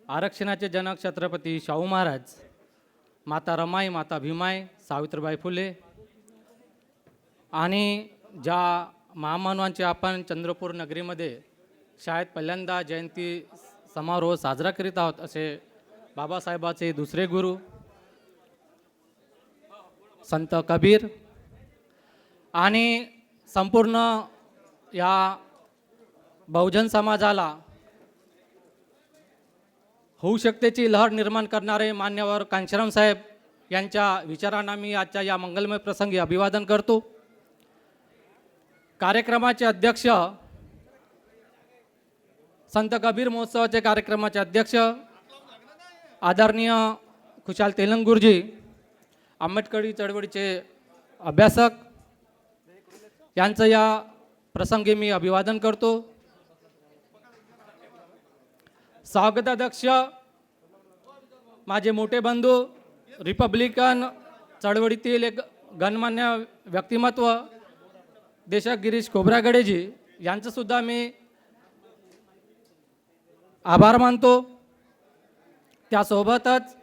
आरक्षणाचे जनक छत्रपती शाहू महाराज, माता रमाई, माता भीमाई, सावित्रीबाई फुले आणि ज्या महामानवांची आपण चंद्रपूर नगरीमध्ये शाळेत पहिल्यांदा जयंती समारोह साजरा करीत आहोत, असे बाबासाहेबाचे दुसरे गुरु संत कबीर आणि संपूर्ण या बहुजन समाजाला होऊ शकतेची लहर निर्माण करणारे मान्यवर कांशीराम साहेब यांच्या विचारांना मी आजच्या या मंगलमय प्रसंगी अभिवादन करतो। कार्यक्रमाचे अध्यक्ष, संत कबीर महोत्सवाचे कार्यक्रमाचे अध्यक्ष आदरणीय खुशाल तेलंग गुरुजी, आंबेडकरी चळवळीचे अभ्यासक यांचं या प्रसंगी मी अभिवादन करतो। स्वागताध्यक्ष माझे मोठे बंधू, रिपब्लिकन चळवळीतील एक गणमान्य व्यक्तिमत्व देशक गिरीश खोब्रागडेजी यांचं सुद्धा मी आभार मानतो। त्यासोबतच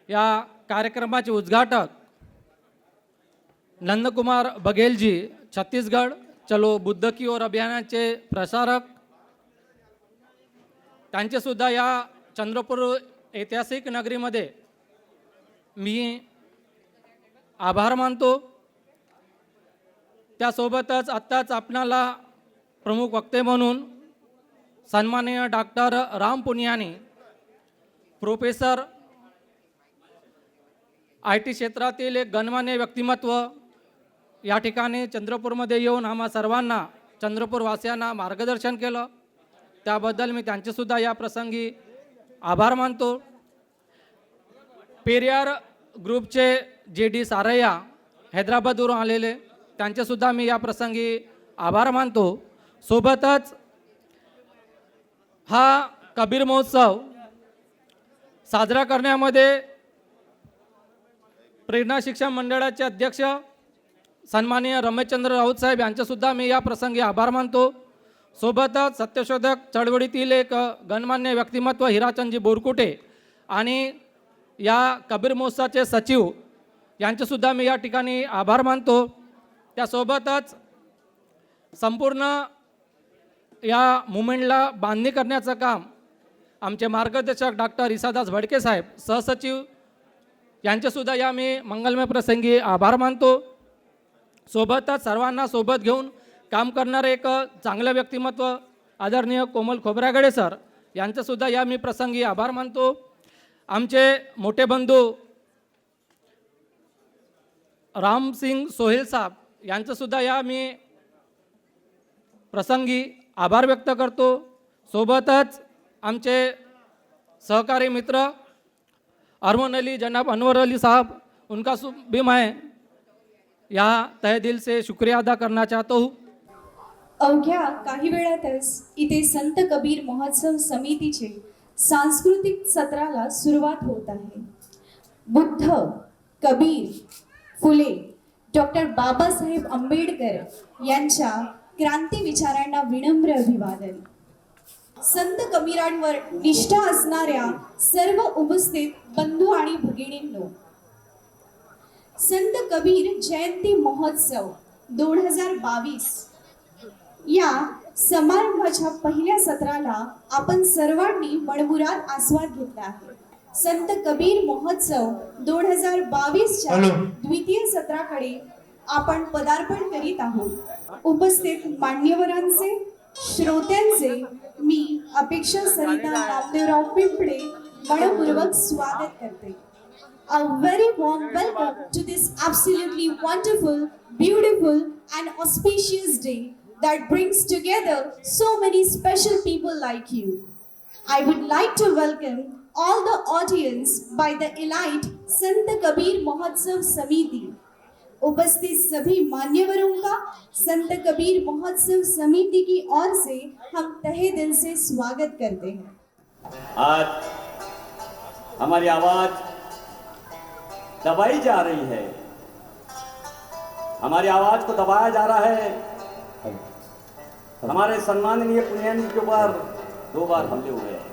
या कार्यक्रमाचे उद्घाटक नंदकुमार बघेलजी, छत्तीसगढ़ चलो बुद्ध की ओर अभियानाचे प्रसारक, त्यांचे सुद्धा या चंद्रपूर ऐतिहासिक नगरीमध्ये मी आभार मानतो। त्यासोबतच आत्ताच आपणाला प्रमुख वक्ते म्हणून सन्माननीय doctor Ram Puniyani, professor, IT क्षेत्रातील एक गणमान्य व्यक्तिमत्व या ठिकाणी चंद्रपूरमध्ये येऊन आम्हा सर्वांना, चंद्रपूरवासियांना मार्गदर्शन केलं, त्याबद्दल मी त्यांचेसुद्धा या प्रसंगी आभार मानतो। पेरियार ग्रुपचे JD सारय्या हैदराबादवरून आलेले, त्यांचेसुद्धा मी या प्रसंगी आभार मानतो। सोबतच हा कबीर महोत्सव साजरा करण्यामध्ये प्रेरणा शिक्षण मंडळाचे अध्यक्ष सन्माननीय रमेशचंद्र राऊत साहेब यांचेसुद्धा मी या प्रसंगी आभार मानतो। सोबतच सत्यशोधक चळवळीतील एक गणमान्य व्यक्तिमत्व हिराचंदजी बोरकुटे आणि या कबीर महोत्सवाचे सचिव यांचेसुद्धा मी या ठिकाणी आभार मानतो। त्यासोबतच संपूर्ण या मुवमेंटला बांधणी करण्याचं काम आमचे मार्गदर्शक डॉक्टर ईसादास भडके साहेब, सहसचिव यांचेसुद्धा या मी मंगलमय प्रसंगी आभार मानतो। सोबतच सर्वांना सोबत घेऊन काम करणारे एक चांगलं व्यक्तिमत्व आदरणीय कोमल खोब्रागडे सर यांचंसुद्धा या मी प्रसंगी आभार मानतो। आमचे मोठे बंधू रामसिंग सोहेल साहेब यांचंसुद्धा या मी प्रसंगी आभार व्यक्त करतो। सोबतच आमचे सहकारी मित्र अरमान अली, जनाब अनवर अली साहब, उनका भी मैं यहाँ तहे दिल से शुक्रिया अदा करना चाहता हूँ। अवघ्या काही वेळातच इथे संत कबीर महोत्सव समितीचे सांस्कृतिक सत्राला सुरुवात होत आहे. बुद्ध, कबीर, फुले, डॉक्टर बाबासाहेब आंबेडकर यांच्या क्रांती विचारांना विनम्र अभिवादन. संत कबीरांवर निष्ठा असणाऱ्या सर्व उपस्थित बंधू आणि भगिनींनो, संत कबीर जयंती महोत्सव 2022 या समारंभाच्या पहिल्या सत्राला आपण सर्वांनी मनमुराद आस्वाद घेतला आहे. संत कबीर महोत्सव 2022च्या द्वितीय सत्राकडे आपण पदार्पण करीत आहोत. उपस्थित मान्यवरांचे, श्रोत्यांचे मी अपेक्षा सरिता नामदेवराव पिंपळे मनपूर्वक स्वागत करते. A very warm welcome to this absolutely wonderful, beautiful and auspicious day that brings together so many special people like you. I would like to welcome all the audience by the elite Sant Kabir Mahotsav Samiti. उपस्थित सभी मान्यवरों का संत कबीर महोत्सव समिति की ओर से हम तहे दिल से स्वागत करते हैं. आज हमारी आवाज दबाई जा रही है, हमारी आवाज को दबाया जा रहा है. हमारे सम्माननीय पुण्यनदी के ऊपर 2 बार हमले हुए हैं.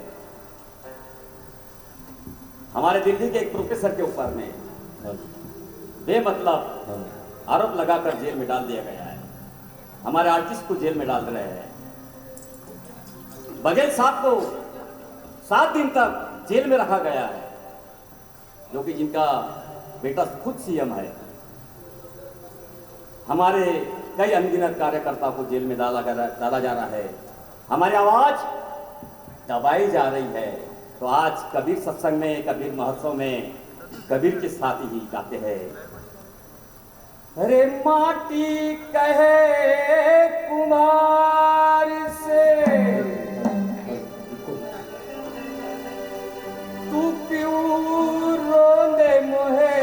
हमारे दिल्ली के एक प्रोफेसर के ऊपर में बेमतलब आरोप लगाकर जेल में डाल दिया गया है. हमारे आर्टिस्ट को जेल में डाल रहे हैं. बघेल साहब को 7 दिन तक जेल में रखा गया है, जो कि जिनका बेटा खुद सीएम है. हमारे कई अनगिनत कार्यकर्ताओं को जेल में डाला जा रहा है. हमारी आवाज दबाई जा रही है. तो आज कबीर सत्संग में, कबीर महोत्सव में कबीर के साथ ही गाते हैं. अरे माटी कहे कुमार से तू क्यों रोंदे मोहे.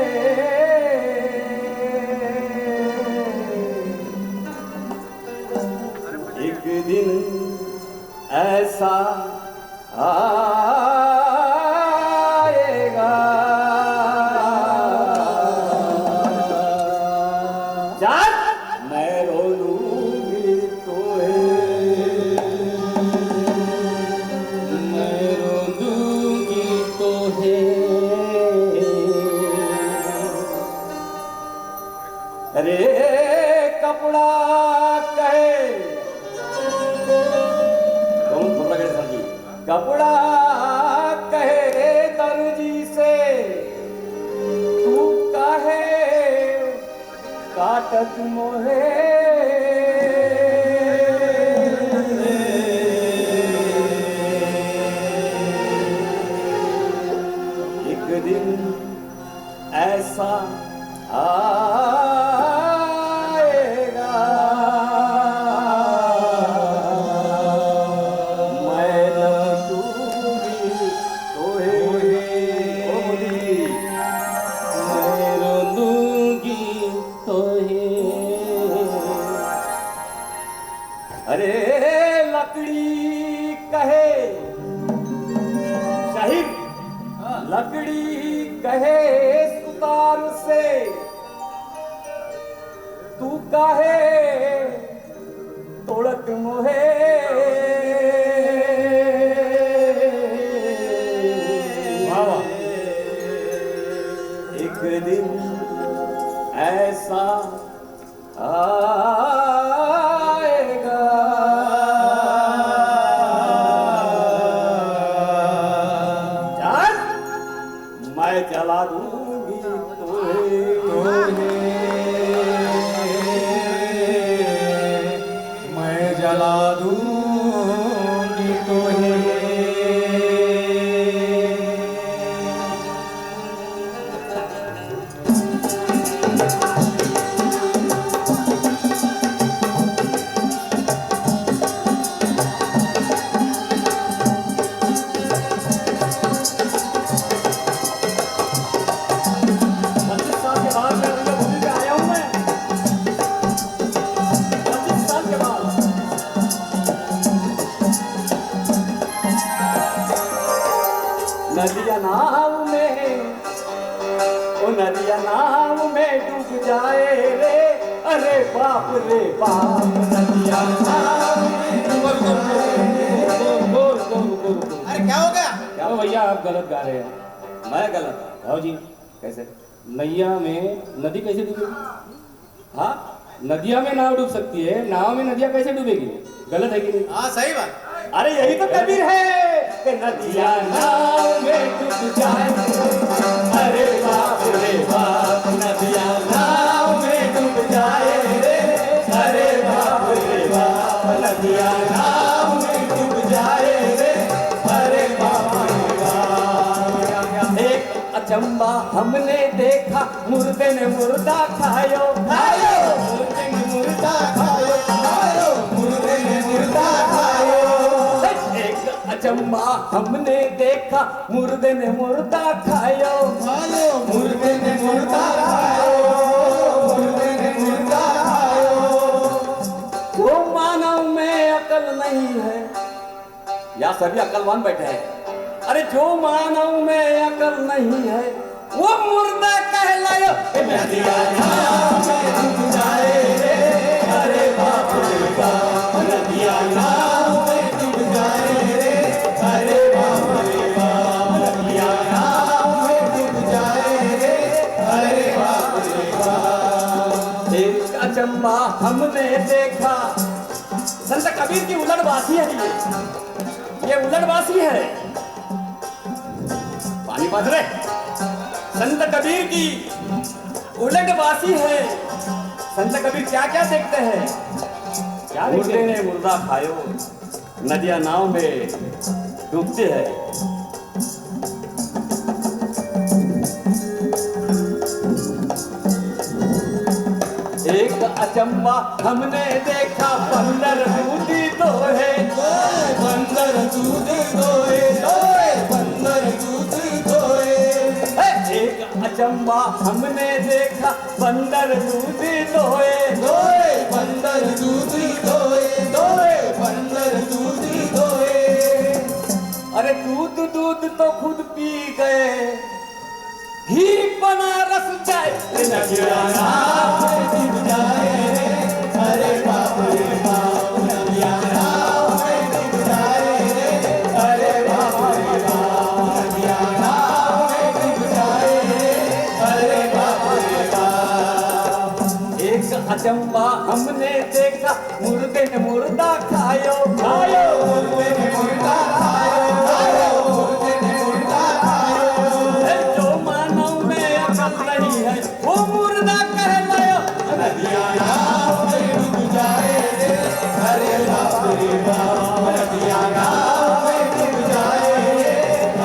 एक दिन ऐसा आएगा जब मैं रो लूंगी तोहे, मैं रो दूंगी तोहे. अरे कपड़ा कहे कपड़ा कहे दर्जी से तू काहे काटत मोहे. एक दिन ऐसा आएगा लकड़ी कहे सुतार से तू काहे तोड़क मोहे. एक दिन ऐसा आएगा मैं जला दूंगी तुम्हें, मैं जला दूंगी तुम्हें. नदिया नाव में डूब जाए रे, अरे बाप रे बाप, नदिया नाव में डूब जाए रे। अरे क्या हो गया? क्या हो भैया, आप गलत गा रहे हैं। मैं गलत? हाँ जी। कैसे? नैया में नदी कैसे डूबेगी? हाँ, नदिया में नाव डूब सकती है, नाव में नदिया कैसे डूबेगी? गलत है कि नहीं? हाँ सही बात। अरे यही तो कबीर है कि नदिया नाव में डूब जाए, अरे बाप रे बाप, नदिया नाव में डूब जाए रे, अरे बाप रे बाप, नदिया नाव में डूब जाए रे, अरे बाप रे बाप। एक अचंबा हमने देखा, मुर्दे ने मुर्दा खायो खायो, मुर्दे ने मुर्दा खायो खायो, मुर्दे ने मुर्दा खायो। अचंबा हमने देखा, मुर्दे ने मुर्दा खायो खायो, मुर्दे ने मुर्दा खायो, मुर्दे ने मुर्दा खायो। वो मानव में अकल नहीं है, या सभी अकलवान बैठे हैं। अरे जो मानव में अकल नहीं है, वो मुर्दा कहलायो। नदिया नाव में डूब जाए रे, अरे बाप रे बाप, नदिया नाव में डूब जाए रे, अरे बाप रे बाप, नदिया नाव में डूब जाए रे, अरे बाप रे बाप। एक अचंबा हमने देखा, संत कबीर की उलटबासी है ये उलटबासी है। पानी पास रे, संत कबीर की उलटबासी है। संत कबीर क्या क्या देखते हैं? क्या मुर्दे ने मुर्दा खायो, नदिया नाव में डूबती है। एक अचंबा हमने देखा, बंदर दूधी दोहे, बंदर दूधी दोहे, बंदर दूधी दोहे। एक अचंबा हमने देखा, बंदर दूधी दोहे, बंदर दूधी दोहे, बंदर दूधी दोहे। अरे दूध दूध तो खुद पी गए, घी बनारस जाए, नदिया नाव में डूब जाए रे, अरे बाप रे बाप, नदिया नाव में डूब जाए रे, अरे बाप रे बाप, नदिया नाव में डूब जाए रे, अरे बाप रे बाप। एक अचंबा हमने देखा, मुर्दे ने मुर्दा खायो खायो, मुर्दे ने मुर्दा खायो खायो, मुर्दे ने मुर्दा खायो। जो मानव में अकल नहीं है, वो मुर्दा कहलायो। नदिया नाव में डूब जाए रे, अरे बाप रे बाप, नदिया नाव में डूब जाए रे,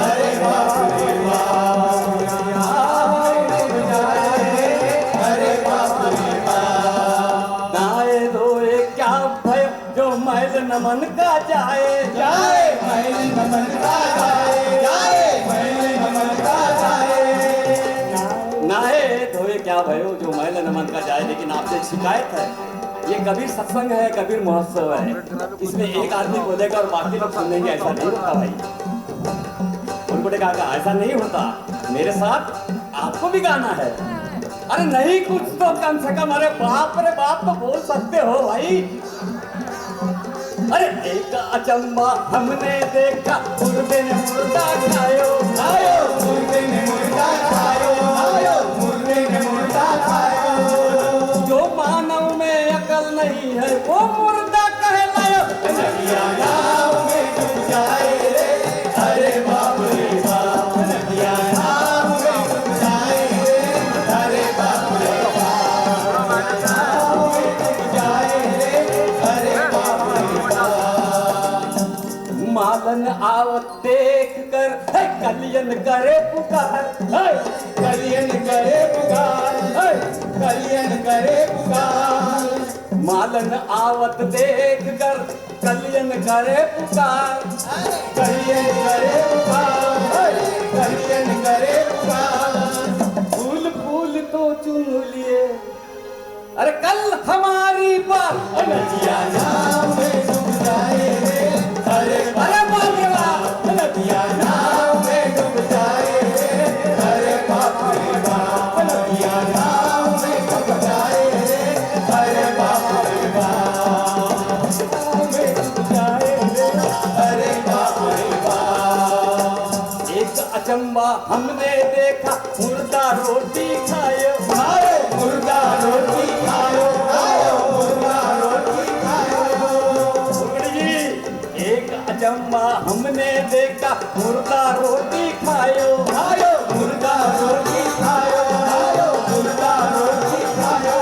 अरे बाप रे बाप, नदिया नाव में डूब जाए रे, अरे बाप रे बाप। नाए धोए क्या भय, जो मैल नमन का जाए जाए, मैल नमन का जाए जाए, मैल नमन का जाए। नाए धोए क्या भयो, जो मैल नमन का जाए। लेकिन आपसे एक शिकायत है, ये कबीर सत्संग है, कबीर महोत्सव है, इसमें एक आदमी बोलेगा और बाकी लोग सुनेंगे, ऐसा नहीं होता भाई। उनको कहा ऐसा नहीं होता, मेरे साथ आपको भी गाना है। अरे नहीं कुछ तो कम से कम अरे बाप रे बाप तो बोल सकते हो भाई। अरे एक अचंबा हमने देखा, मुर्दे ने मुर्दा खायो खायो, मुर्दे ने मुर्दा खायो खायो, मुर्दे ने मुर्दा खायो। जो मानव में अकल नहीं है, वो मुर्दा कहलायो। नदिया नाव में डूब जाए रे, अरे बाप रे बाप, नदिया नाव में डूब जाए रे, अरे बाप रे बाप, नाव में डूब जाए रे, अरे बाप रे बाप। मालन आवत देख कर कलियन करे पुकार, कलियन करे पुकार, कलियन करे पुकार। मालन आवत देख कर कलियन करे पुकार, कलियन करे पुकार, कलियन करे पुकार। फूल फूल तो चुन लिए, अरे कल हमारी बात। नदिया नाव में डूब जाए रे, अरे बाप रे बाप, नदिया नाव में डूब जाए रे, अरे बाप रे बाप। अचंबा हमने देखा मुर्दा रोटी खायो मुर्दा रोटी खायो मुर्दा रोटी खायो जी एक अचंबा हमने देखा मुर्दा रोटी खायो मुर्दा रोटी खायो मुर्दा रोटी खायो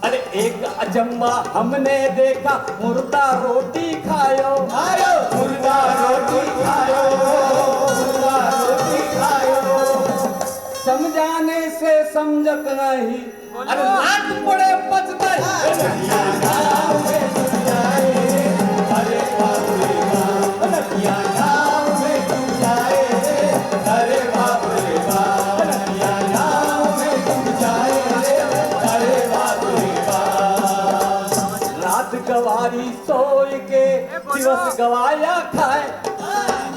अरे एक अचंबा हमने देखा मुर्दा रोटी खायो मुर्दा रोटी खायो मुर्दा रोटी खायो समझाने से समझत नहीं अरे लात पड़े पचता अरे बाप रे बाप नदिया नाव में तुम जाए अरे बाप रे बाप नदिया नाव में तुम जाए अरे बाप रे बाप रात गवारी सोई के दिवस गवाया खाए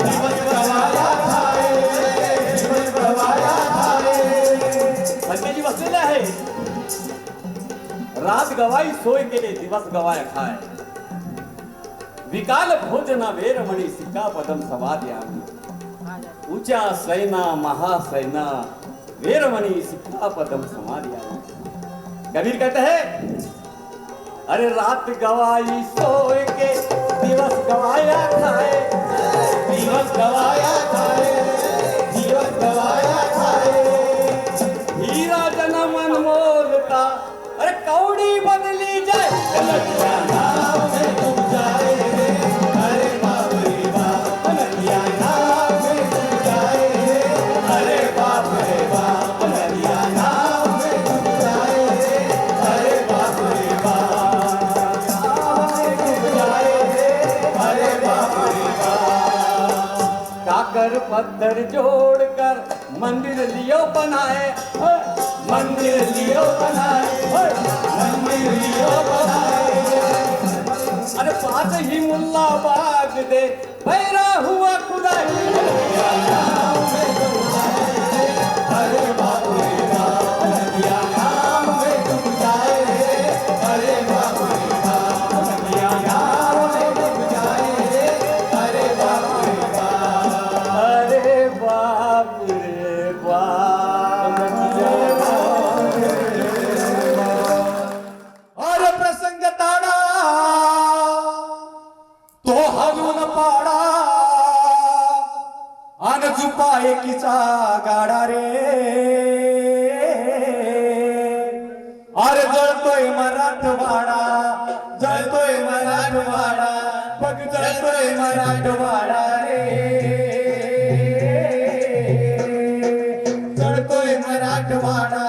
दिवस गवाया खाए दिवस गवाया खाए संजय जी बसलेले आहे रात गवाई सोय केले दिवस गवाया खाय विकाल भोजना वेरमणी सिक्का पदम समाधियामी ऊंचा सैना महासैना वेरमणी सिक्का पदम समाधियामी कबीर कहते हैं अरे रात गवाई सोए के दिवस गवाया खाए दिवस गवाया खाए दिवस गवाया खाए हीरा जन्म अनमोल का अरे कौड़ी बदली जाए नदिया नाव में तुम जाए अरे बाप रे बाप नदिया नाव में तुम जाए अरे बाप रे बाप नदिया नाव में तुम जाए अरे बाप रे बाप तुम जाए अरे बाप रे बाप काकर पत्थर जोड़कर मंदिर लियो बनाए मंदिर लियो बनाए मंदिर लियो बनाए अरे पास ही मुल्ला बाग दे पैरा हुआ खुदाई अरे बाप रे बाप नदिया नाव में तुम जाए अरे बाप रे बाप नदिया नाव में तुम जाए अरे बाप रे बाप अरे बाप रे बाप और प्रसंग ताड़ा तो हजून पाडा अन झुपा एकीचा गाडा रे अरे जळतोय मराठवाडा जळतोय मराठवाडा बघ जळतोय मराठवाडा रे जळतोय मराठवाडा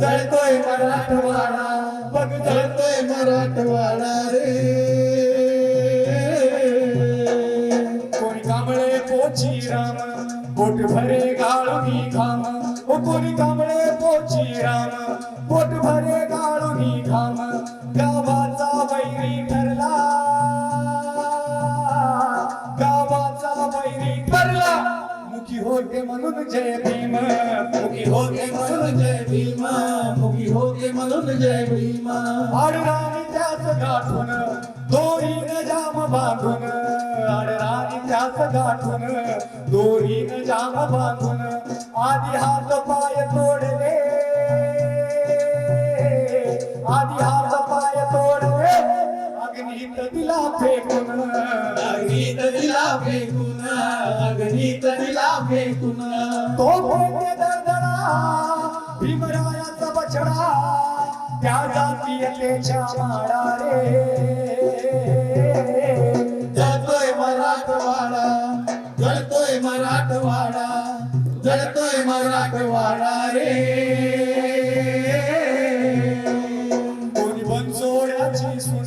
जळतोय मराठवाडा बघ जळतोय मराठवाडा रे कोणी कांबळे पोची राम पोट भरे गाळुनी घाम ओ कोणी कांबळे पोची राम पोट भरे गाळुनी घाम गावाचा वैरी ठरला गावाचा वैरी ठरला मुखी होते म्हणून जय भीम मुखी होते म्हणून जय भीम मुखी होते म्हणून जय भीम आडराणी त्याच गाठून दोरीन जाम बांधून आडराणी त्याच गाठून दोरीन जाम बांधून आधी हात पाय तोडले आधी हात पाय तोडले अग्नीत दिला फेकून अग्नीत दिला फेकून अग्नीत दिला फेकून तो फेके दरदरा भीमरायाचा बछडा त्या जातीयतेच्या माडा रे जळतोय मराठवाडा जळतोय मराठवाडा जळतोय मराठवाडा रे कोणी बनसोड्याची सुन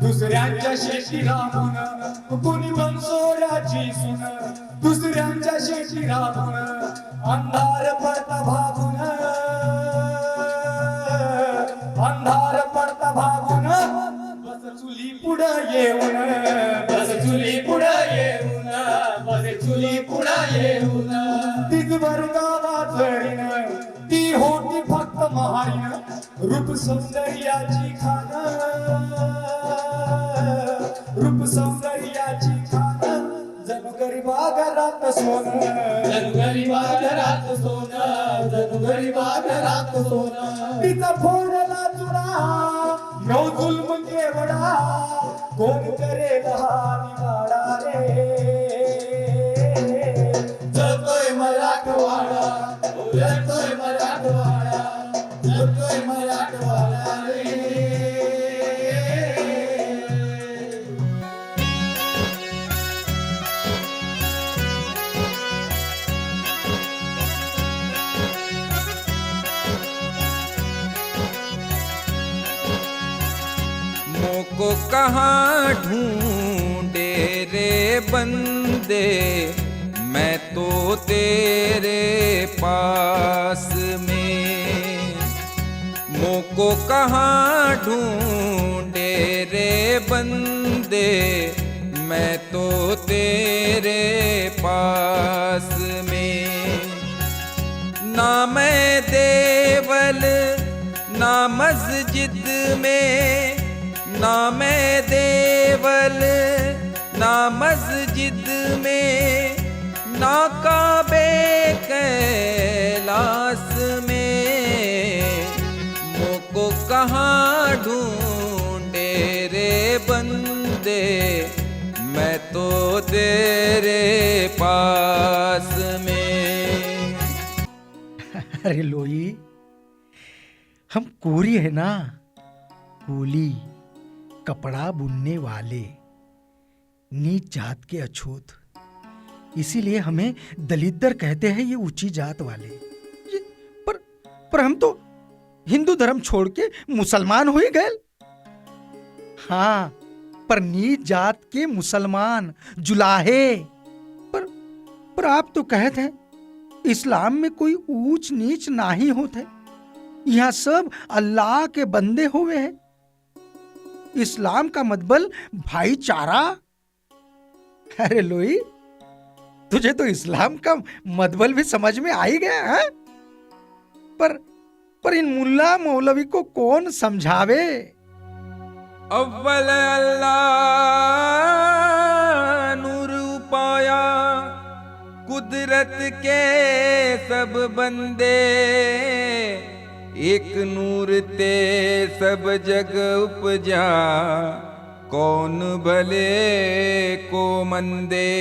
दुसऱ्यांच्या शेती राबून कोणी बनसोड्याची सुन दुसऱ्यांच्या शेती राबून अंधार पडता भागून अंधार पडता भागून बस चुली पुढं येऊन बस चुली पुढं येऊन बस चुली पुढं येऊन तीच वर्गावाचरीन ती होती फक्त महारीन रूप सौंदर्याची खान रूप सौंदर्याची खान जणू गरीबा जणू गरीबा घरात सोनं, जणू गरीबा घरात सोनं. तिचा फोडला चुरा यो जुल्म केवढा, कोण करेल हा निवाडा रे. जळतोय मराठवाडा, जळतोय मराठवाडा, जळतोय मराठवाडा रे. को कहाँ ढूंढे रे बंदे, मैं तो तेरे पास में. मोको कहाँ ढूंढे रे बंदे, मैं तो तेरे पास में. ना मैं देवल ना मस्जिद में, ना मैं देवल ना मस्जिद में, ना काबे कैलाश में. मोको कहाँ ढूंढे रे बंदे, मैं तो तेरे पास में. अरे लोई, हम कोरी है ना, कूली, कपड़ा बुनने वाले, नीच जात के अछूत. इसीलिए हमें दलितर कहते हैं, ये ऊंची जात वाले. पर हम तो हिंदू धर्म छोड़ के मुसलमान हो ही गए. हाँ, पर नीच जात के मुसलमान जुलाहे. पर आप तो कहते हैं इस्लाम में कोई ऊंच नीच नहीं होते. यहाँ सब अल्लाह के बंदे हुए हैं. इस्लाम का मतलब भाईचारा. अरे लोई, तुझे तो इस्लाम का मतलब भी समझ में आ ही गया है. पर इन मुल्ला मौलवी को कौन समझावे. अव्वल अल्लाह नूर पाया, कुदरत के सब बंदे. एक नूर ते सब जग उपजा, कौन भले को मंदे.